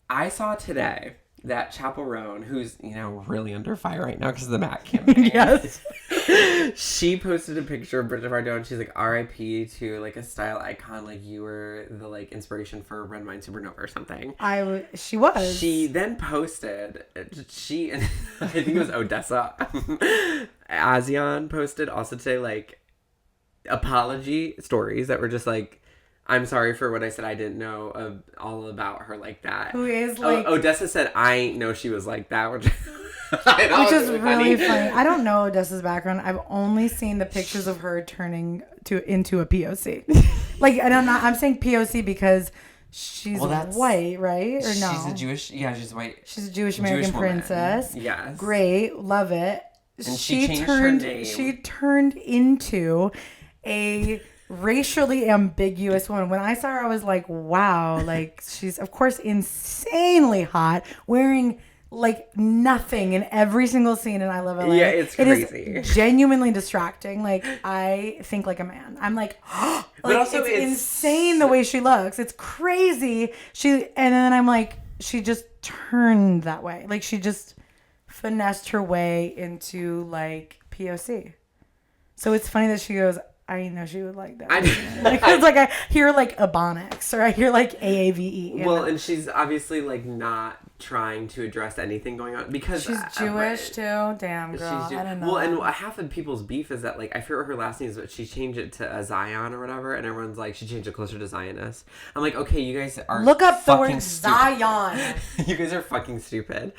I saw today that Chappell Roan, who's, you know, really under fire right now because of the Mac campaign. Yes. She posted a picture of Bridget Bardot, and she's like, R.I.P. to like a style icon. Like you were the like inspiration for Red Wine Supernova or something. She was. She then posted, I think it was Odessa, ASEAN posted also today like apology stories that were just like, I'm sorry for what I said. I didn't know all about her like that. Who is like... Odessa said, I ain't know she was like that. Which is really funny. I don't know Odessa's background. I've only seen the pictures of her turning into a POC. Like, and I'm saying POC because she's white, right? Or no? She's she's white. She's a Jewish American princess. Yes. Great. Love it. And she changed her name. She turned into a... racially ambiguous woman. When I saw her, I was like, wow, like she's of course insanely hot, wearing like nothing in every single scene, and I love LA. Yeah, it's crazy. It is genuinely distracting. Like I think like a man. I'm like, like but also it's insane the way she looks. It's crazy. And then I'm like, she just turned that way. Like she just finessed her way into like POC. So it's funny that she goes, I didn't know she would like that. It's like I hear like ebonics or I hear like AAVE. Well, and she's obviously like not trying to address anything going on because she's Jewish too. Damn girl, I don't know. Well, and half of people's beef is that like I forget what her last name is, but she changed it to Zion or whatever, and everyone's like she changed it closer to Zionist. I'm like, okay, you guys are look up the word stupid. Zion. You guys are fucking stupid.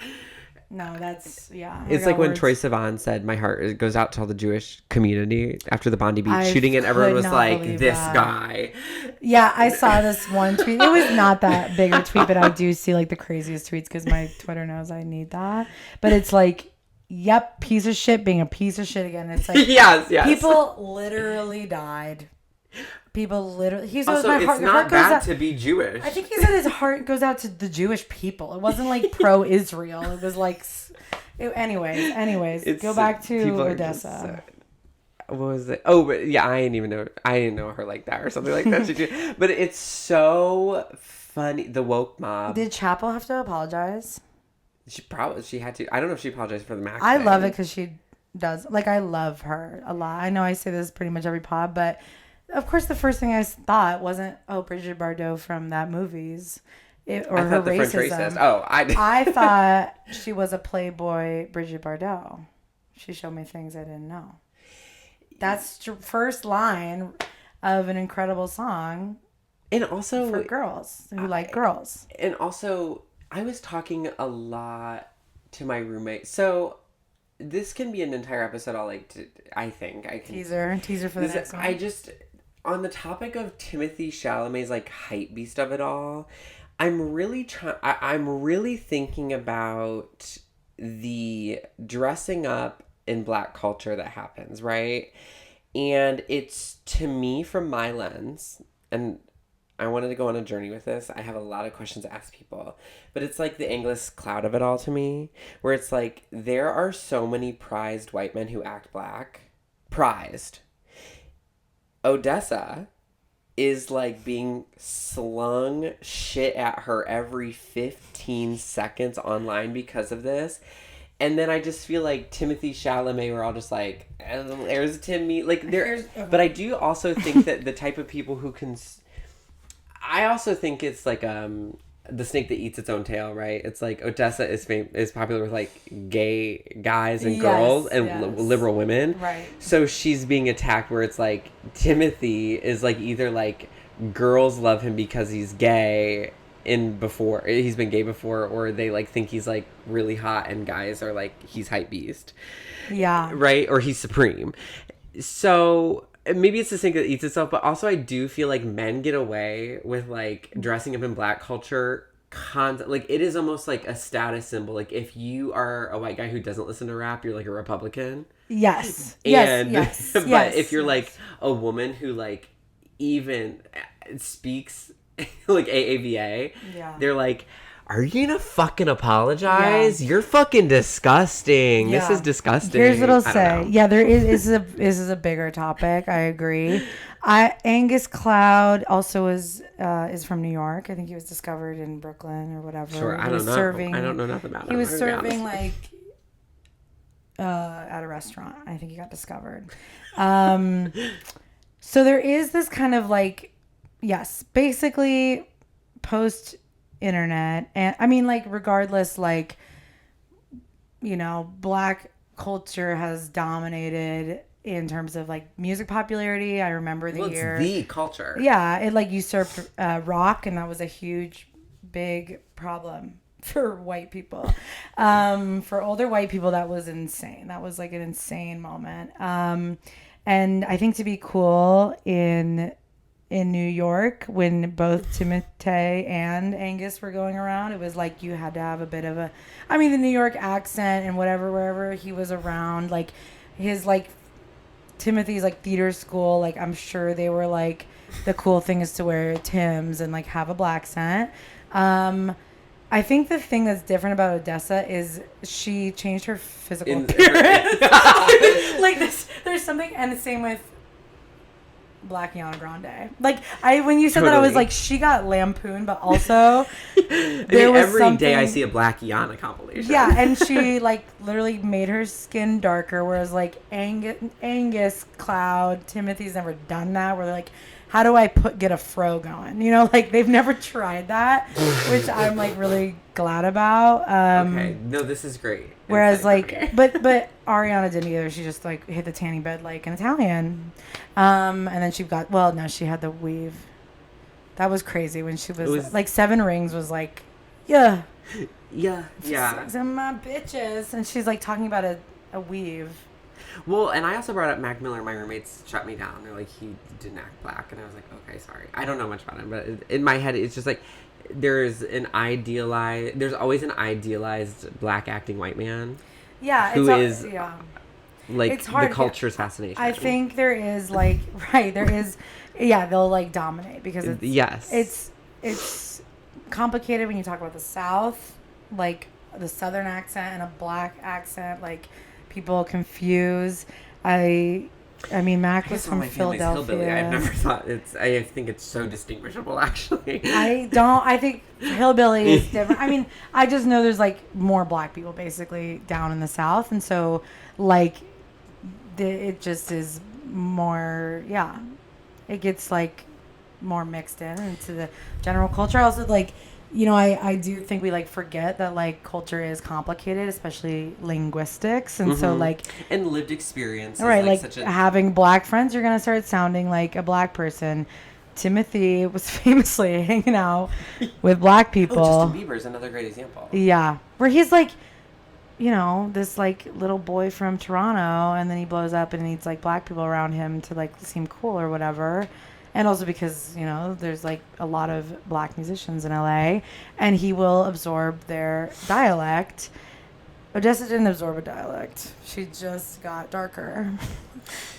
No, that's, yeah. It's like when Troye Sivan said, my heart goes out to all the Jewish community after the Bondi Beach shooting, and everyone was like, this guy. Yeah, I saw this one tweet. It was not that big a tweet, but I do see like the craziest tweets because my Twitter knows I need that. But it's like, yep, piece of shit being a piece of shit again. It's like, yes. People literally died. People literally... He also, my heart, it's not bad to be Jewish. I think he said his heart goes out to the Jewish people. It wasn't like pro-Israel. It was like... Anyways, go back to Odessa. What was it? Oh, but yeah, I didn't know her like that or something like that. But it's so funny. The woke mob. Did Chappell have to apologize? She had to. I don't know if she apologized for the Mac I thing. love it because she does. Like, I love her a lot. I know I say this pretty much every pod, but... Of course, the first thing I thought wasn't, Bridget Bardot from that movies, or her racism. French racist. I thought she was a Playboy Bridget Bardot. She showed me things I didn't know. That's the first line of an incredible song And also for girls who like girls. And also, I was talking a lot to my roommate. So this can be an entire episode. I think I can teaser for the next one. I just on the topic of Timothy Chalamet's like hype beast of it all. I'm really thinking about the dressing up in Black culture that happens, right? And it's, to me, from my lens, and I wanted to go on a journey with this. I have a lot of questions to ask people. But it's like the Angelus cloud of it all to me, where it's like there are so many prized white men who act Black. Prized. Odessa is like being slung shit at her every 15 seconds online because of this. And then I just feel like Timothy Chalamet, we're all just like, there's Timmy. Like, okay. But I do also think that the type of people who can... I also think it's like the snake that eats its own tail, right? It's like Odessa is popular with like gay guys and girls and liberal women. Right. So she's being attacked where it's like Timothy is like either like girls love him because he's gay he's been gay before, or they like think he's like really hot and guys are like he's hype beast. Yeah. Right? Or he's supreme. So maybe it's the snake that eats itself, but also I do feel like men get away with like dressing up in Black culture. Like it is almost like a status symbol. Like if you are a white guy who doesn't listen to rap, you're like a Republican. Yes. And, yes. But if you're like a woman who like even speaks like AAVA, they're like, are you gonna fucking apologize? Yeah. You're fucking disgusting. Yeah. This is disgusting. Here's what I'll say. Yeah, this is a bigger topic. I agree. Angus Cloud also is from New York. I think he was discovered in Brooklyn or whatever. Sure, I don't know. I don't know nothing about him. He was serving like at a restaurant. I think he got discovered. So there is this kind of like, yes, basically post internet, and I mean like regardless, like, you know, Black culture has dominated in terms of like music popularity. I remember year the culture, it like usurped rock, and that was a huge big problem for white people. For older white people, that was insane. That was like an insane moment. And I think to be cool in New York, when both Timothy and Angus were going around, it was like you had to have a bit of the New York accent and wherever he was around, like his like Timothy's like theater school, like I'm sure they were like, the cool thing is to wear Timbs and like have a Black accent. I think the thing that's different about Odessa is she changed her physical appearance. Like there's something, and the same with Black Yana Grande. Like when you said that, I was like, she got lampooned, but also every day I see a Black Yana compilation. Yeah, and she like literally made her skin darker, whereas like Angus Cloud, Timothy's never done that. Where they're like, how do I get a fro going? You know, like they've never tried that, which I'm like really glad about. Okay, no, this is great. Whereas like, but Ariana didn't either. She just like hit the tanning bed like an Italian, and then she she had the weave. That was crazy when she was like 7 Rings was like, yeah. Sex and my bitches, and she's like talking about a weave. Well, and I also brought up Mac Miller. My roommates shut me down. They're like, he didn't act Black. And I was like, okay, sorry. I don't know much about him. But in my head, it's just like, there's always an idealized Black acting white man. Yeah. Who is like it's hard, the culture's fascination. I think there is like, there is, they'll like dominate because it's complicated when you talk about the South, like the Southern accent and a Black accent, like, people confuse. I mean, Mac was from Philadelphia. I've never thought I think it's so distinguishable, actually. I think hillbilly is different. I mean, I just know there's like more Black people basically down in the South, and so like it just is more. Yeah, it gets like more mixed into the general culture. Also, like, you know, I do think we like forget that like culture is complicated, especially linguistics, and so like and lived experience. Right, like having Black friends, you're gonna start sounding like a Black person. Timothy was famously hanging out with black people. Oh, Justin Bieber's another great example. Yeah. Where he's like, you know, this like little boy from Toronto, and then he blows up and needs like black people around him to like seem cool or whatever. And also because, you know, there's like a lot of black musicians in LA, and he will absorb their dialect. Odessa didn't absorb a dialect. She just got darker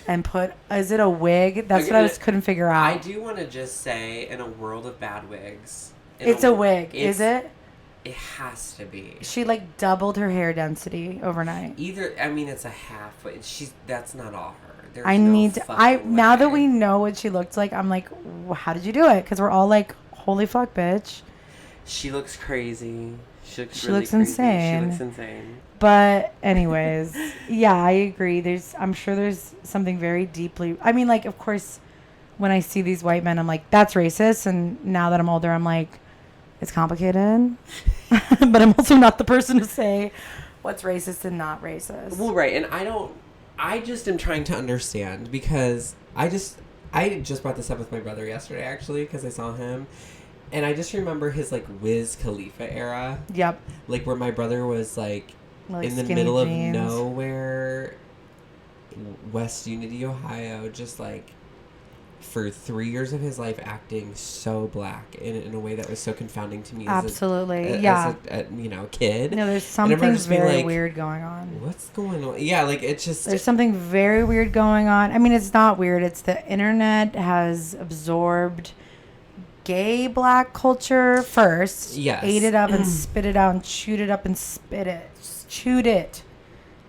and put, is it a wig? That's what I couldn't figure out. I do want to just say, in a world of bad wigs. It's a wig, is it? It has to be. She like doubled her hair density overnight. I mean, it's a half wig. That's not all her. Now that we know what she looked like, I'm like, how did you do it? Because we're all like, holy fuck, bitch. She looks crazy. She looks insane. She looks insane. But anyways, yeah, I agree. I'm sure there's something very deeply. I mean, like, of course, when I see these white men, I'm like, that's racist. And now that I'm older, I'm like, it's complicated. But I'm also not the person to say what's racist and not racist. Well, right, and I just am trying to understand because I just brought this up with my brother yesterday, actually, because I saw him. And I just remember his, like, Wiz Khalifa era. Yep. Like, where my brother was, like in the middle jeans. Of nowhere, West Unity, Ohio, just, like, for 3 years of his life acting so black in a way that was so confounding to me. Absolutely. As a kid. No, there's something very weird going on. What's going on? Yeah, like, it's just... There's something very weird going on. I mean, it's not weird. It's the internet has absorbed gay black culture first. Yes. Ate it up and spit it out and chewed it up and spit it. Chewed it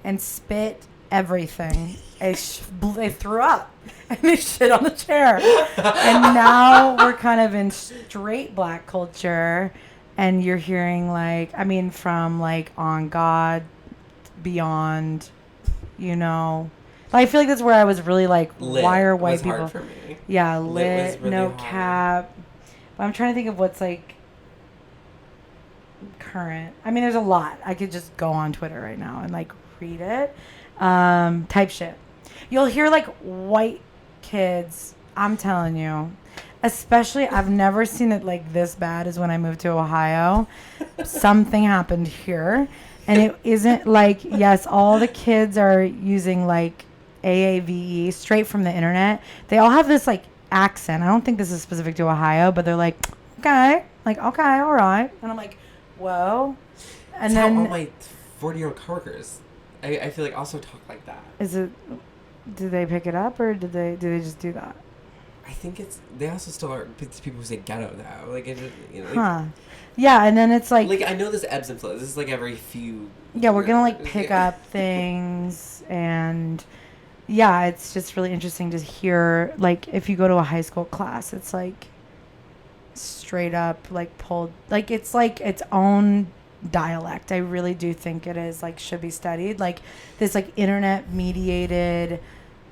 and spit everything. They threw up and they shit on the chair. And now we're kind of in straight black culture, and you're hearing like, I mean, from like On God, Beyond, you know. I feel like that's where I was really like, lit why are white people? Hard for me. Yeah, lit was really no hard. cap. But I'm trying to think of what's like current. I mean, there's a lot. I could just go on Twitter right now and like read it. Type shit. You'll hear like white kids. I'm telling you, especially I've never seen it like this bad as when I moved to Ohio. Something happened here, and it isn't like, yes, all the kids are using like AAVE straight from the internet. They all have this like accent. I don't think this is specific to Ohio, but they're like, okay, all right, and I'm like, whoa. And that's then how all my 40-year-old coworkers, I feel like, also talk like that. Is it? Did they pick it up, or do they just do that? I think they also still are people who say ghetto though. Like, it, you know. Like, huh. Yeah, and then it's like I know this ebbs and flows. This is like every few. Yeah, we're gonna like pick up things, and yeah, it's just really interesting to hear. Like, if you go to a high school class, it's like straight up like pulled, like it's like its own dialect. I really do think it is like should be studied. Like this like internet mediated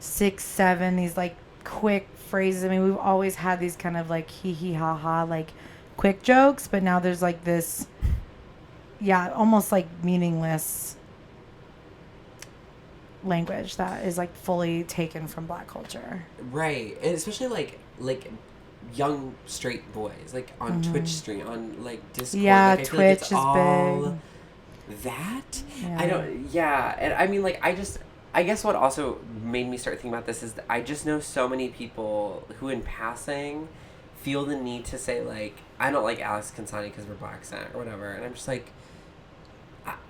6-7 these like quick phrases. I mean, we've always had these kind of like hee hee ha ha like quick jokes, but now there's like this almost like meaningless language that is like fully taken from black culture. Right. And especially like young straight boys, like on Twitch stream, on like Discord. Yeah, like, I feel Twitch like it's is all big. That? Yeah. And I mean, like, I guess what also made me start thinking about this is that I just know so many people who in passing feel the need to say, like, I don't like Alex Kansani because we're black or whatever. And I'm just like,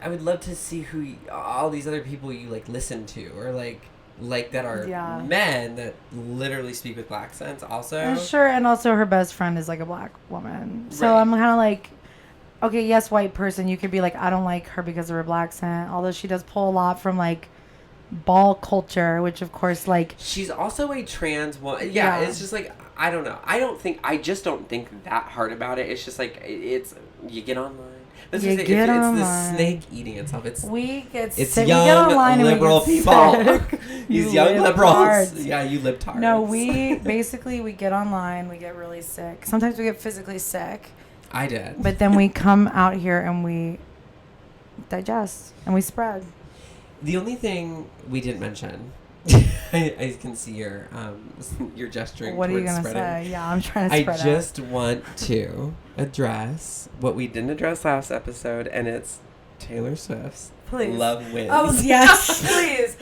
I would love to see who all these other people you like listen to, or like that are men that literally speak with black accents also. Sure, and also her best friend is like a black woman. So right. I'm kind of like, okay, yes, white person, you could be like, I don't like her because of her black accent, although she does pull a lot from like ball culture, which of course like she's also a trans woman. Yeah, it's just like, I don't know. I just don't think that hard about it. It's just like, it's you get online. It's the snake eating itself. It's young liberal people. These young liberals. Yeah, you libtards. No, we get online. We get really sick. Sometimes we get physically sick. I did. But then we come out here and we digest and we spread. The only thing we didn't mention I can see your gesturing. What are you gonna say? Yeah, I'm trying to spread out. I just want to address what we didn't address last episode, and it's Taylor Swift's Love Wins. Oh yes, please.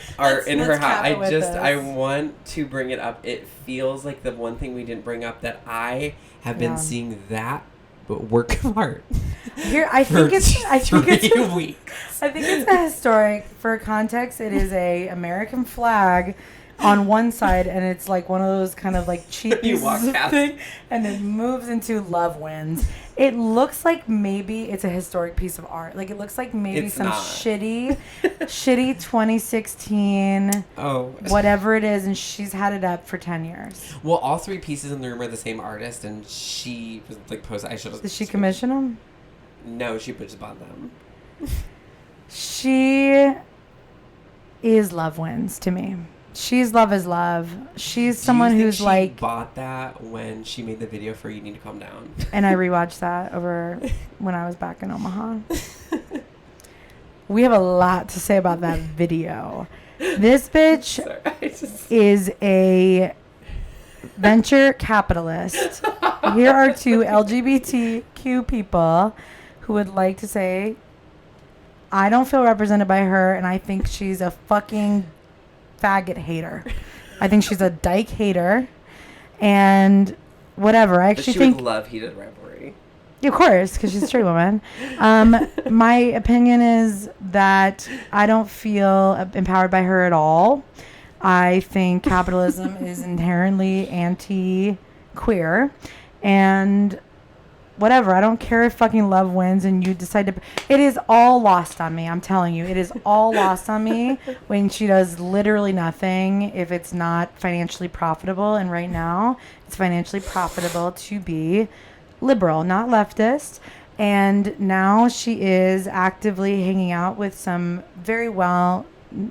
In her house. I want to bring it up. It feels like the one thing we didn't bring up that I have been seeing that work of art. I think it's 3 weeks. I think it's a historic. For context, it is a American flag on one side, and it's like one of those kind of like cheap pieces of thing, and it moves into Love Wins. It looks like maybe it's a historic piece of art. Like it looks like maybe it's some shitty 2016 whatever it is, and she's had it up for 10 years. Well, all 3 pieces in the room are the same artist, and she was like Did she commission them? No, she just bought them. She is Love Wins to me. She's Love is Love. She's someone who's like... she bought that when she made the video for You Need to Calm Down? And I rewatched that over when I was back in Omaha. We have a lot to say about that video. This bitch is a venture capitalist. Here are 2 LGBTQ people who would like to say, I don't feel represented by her, and I think she's a fucking faggot hater. I think she's a dyke hater, and whatever. I actually think would love heated rivalry. Of course, because she's a straight woman. My opinion is that I don't feel empowered by her at all. I think capitalism is inherently anti-queer, and whatever. I don't care if fucking Love wins and you decide to... It is all lost on me. I'm telling you. It is all lost on me when she does literally nothing if it's not financially profitable. And right now, it's financially profitable to be liberal, not leftist. And now she is actively hanging out with some very well...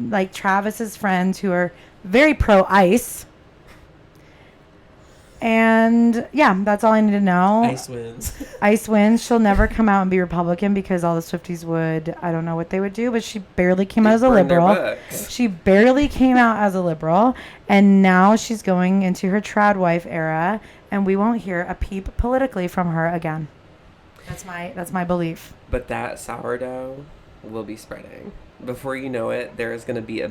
like Travis's friends who are very pro-ICE. And yeah, that's all I need to know. ICE wins. ICE wins. She'll never come out and be Republican because all the Swifties would, I don't know what they would do, but she barely came out as a liberal. She barely came out as a liberal, and now she's going into her trad wife era, and we won't hear a peep politically from her again. That's my belief. But that sourdough will be spreading. Before you know it, there is going to be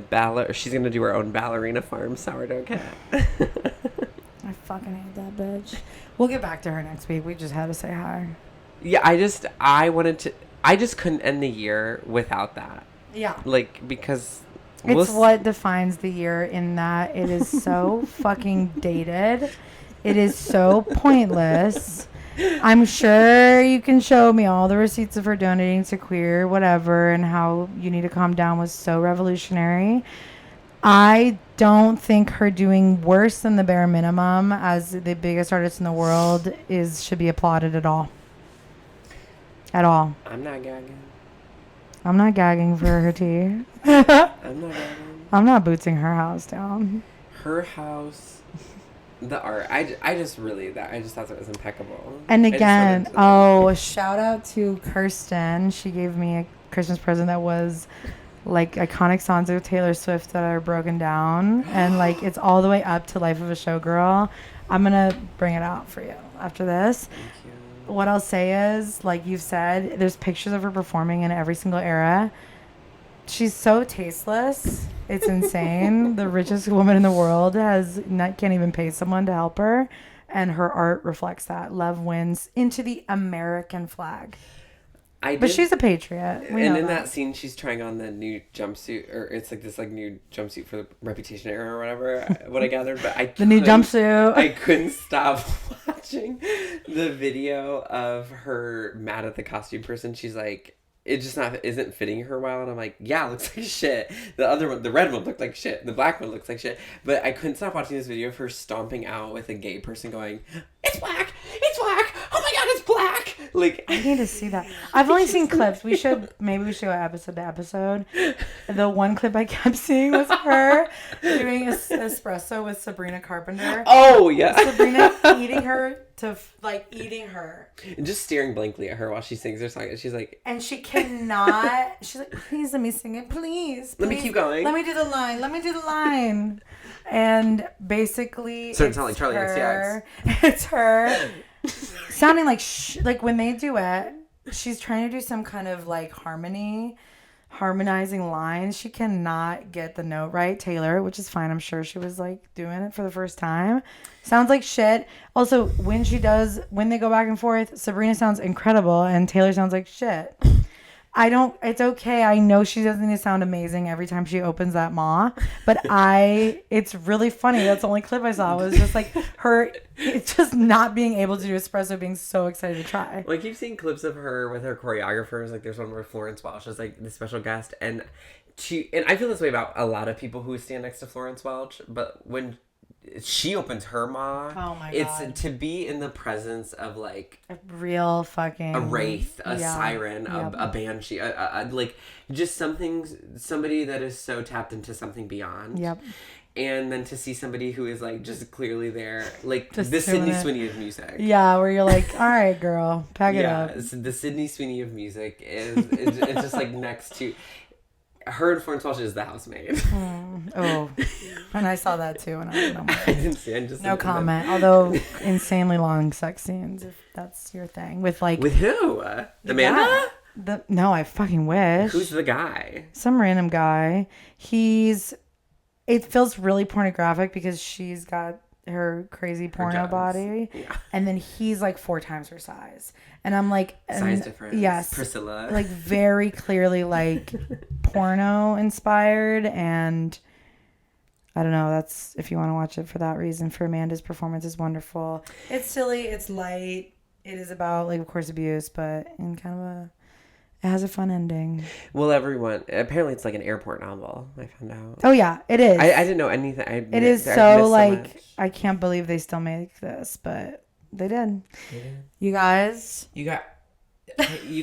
she's going to do her own ballerina farm sourdough cat. I fucking hate that bitch. We'll get back to her next week. We just had to say hi. Yeah, I just couldn't end the year without that. Yeah. Like, because... It's what defines the year in that it is so fucking dated. It is so pointless. I'm sure you can show me all the receipts of her donating to queer whatever and how You Need to Calm Down was so revolutionary. I don't think her doing worse than the bare minimum as the biggest artist in the world should be applauded at all. At all. I'm not gagging. I'm not gagging for her tea. I'm not gagging. I'm not bootsing her house down. Her house, the art, I just thought it was impeccable. And again, shout out to Kirsten. She gave me a Christmas present that was like iconic songs of Taylor Swift that are broken down, and like it's all the way up to Life of a Showgirl. I'm gonna bring it out for you after this. Thank you. What I'll say is, like you've said, there's pictures of her performing in every single era. She's so tasteless. It's insane. The richest woman in the world can't even pay someone to help her, and her art reflects that. Love wins into the American flag. But she's a patriot. And in that scene, she's trying on the new jumpsuit, or it's like this like new jumpsuit for the Reputation era or whatever. What I gathered, but the new jumpsuit. I couldn't stop watching the video of her mad at the costume person. She's like, it just isn't fitting her well, and I'm like, yeah, it looks like shit. The other one, the red one, looked like shit. The black one looks like shit. But I couldn't stop watching this video of her stomping out with a gay person going, "It's black! It's black! Oh my God, it's black. Like, I need to see that. I've only seen clips. Maybe we should go episode to episode. The one clip I kept seeing was her doing espresso with Sabrina Carpenter. Oh, yeah. Sabrina eating her. And just staring blankly at her while she sings her song. And she's like... And she cannot... She's like, please let me sing it. Please. Let me keep going. Let me do the line. And basically... So it sounds like Charlie XCX. It's her sounding like... like when they duet, she's trying to do some kind of like harmonizing lines. She cannot get the note right. Taylor, which is fine. I'm sure she was like doing it for the first time. Sounds like shit. Also, when they go back and forth, Sabrina sounds incredible and Taylor sounds like shit. It's okay. I know she doesn't need to sound amazing every time she opens that maw, but it's really funny. That's the only clip I saw was just like her, it's just not being able to do espresso, being so excited to try. Like you've seen clips of her with her choreographers. Like there's one where Florence Welch is like the special guest, and I feel this way about a lot of people who stand next to Florence Welch, but when she opens her maw, oh my God, it's to be in the presence of like a real fucking a wraith, a siren, a banshee, like just somebody that is so tapped into something beyond. Yep. And then to see somebody who is like just clearly there, like just the Sydney Sweeney of music. Yeah, where you're like, all right, girl, pack it up. Yeah, the Sydney Sweeney of music it's just like next to. Her and Florence Welch is the housemaid. Oh, and I saw that too, and I was like, I didn't see. I just no comment. Although insanely long sex scenes, if that's your thing, with who? Amanda? No, I fucking wish. Who's the guy? Some random guy. It feels really pornographic because she's got her crazy porno body, and then he's like 4 times her size, and I'm like size difference. Yes, Priscilla, like very clearly like porno inspired, and I don't know. That's if you want to watch it for that reason. For Amanda's performance is wonderful. It's silly. It's light. It is about like of course abuse, but in kind of it has a fun ending. Well, apparently it's like an airport novel. I found out. Oh yeah, it is. I didn't know anything. It is so like I can't believe they still make this, but they did. You guys, you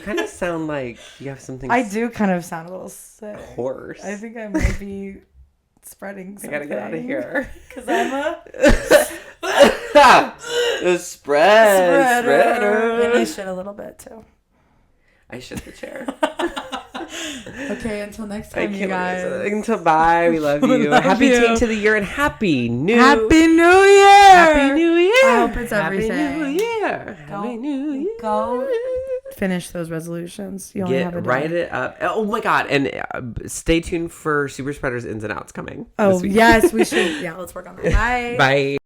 kind of sound like you have something. I do kind of sound a little sick. Hoarse. I think I might be spreading something. I gotta get out of here because I'm a spreader. And I shit a little bit too. I shit the chair. Okay, until next time, you guys. Until bye. We love you. Happy take to the year and Happy New Year. Happy New Year. I hope it's everything. Happy New Year. Happy New Year. Go finish those resolutions. You only have a day. Write it up. Oh my God. And stay tuned for Super Spreaders Ins and Outs coming. Oh, yes, we should. Yeah, let's work on that. Bye. Bye.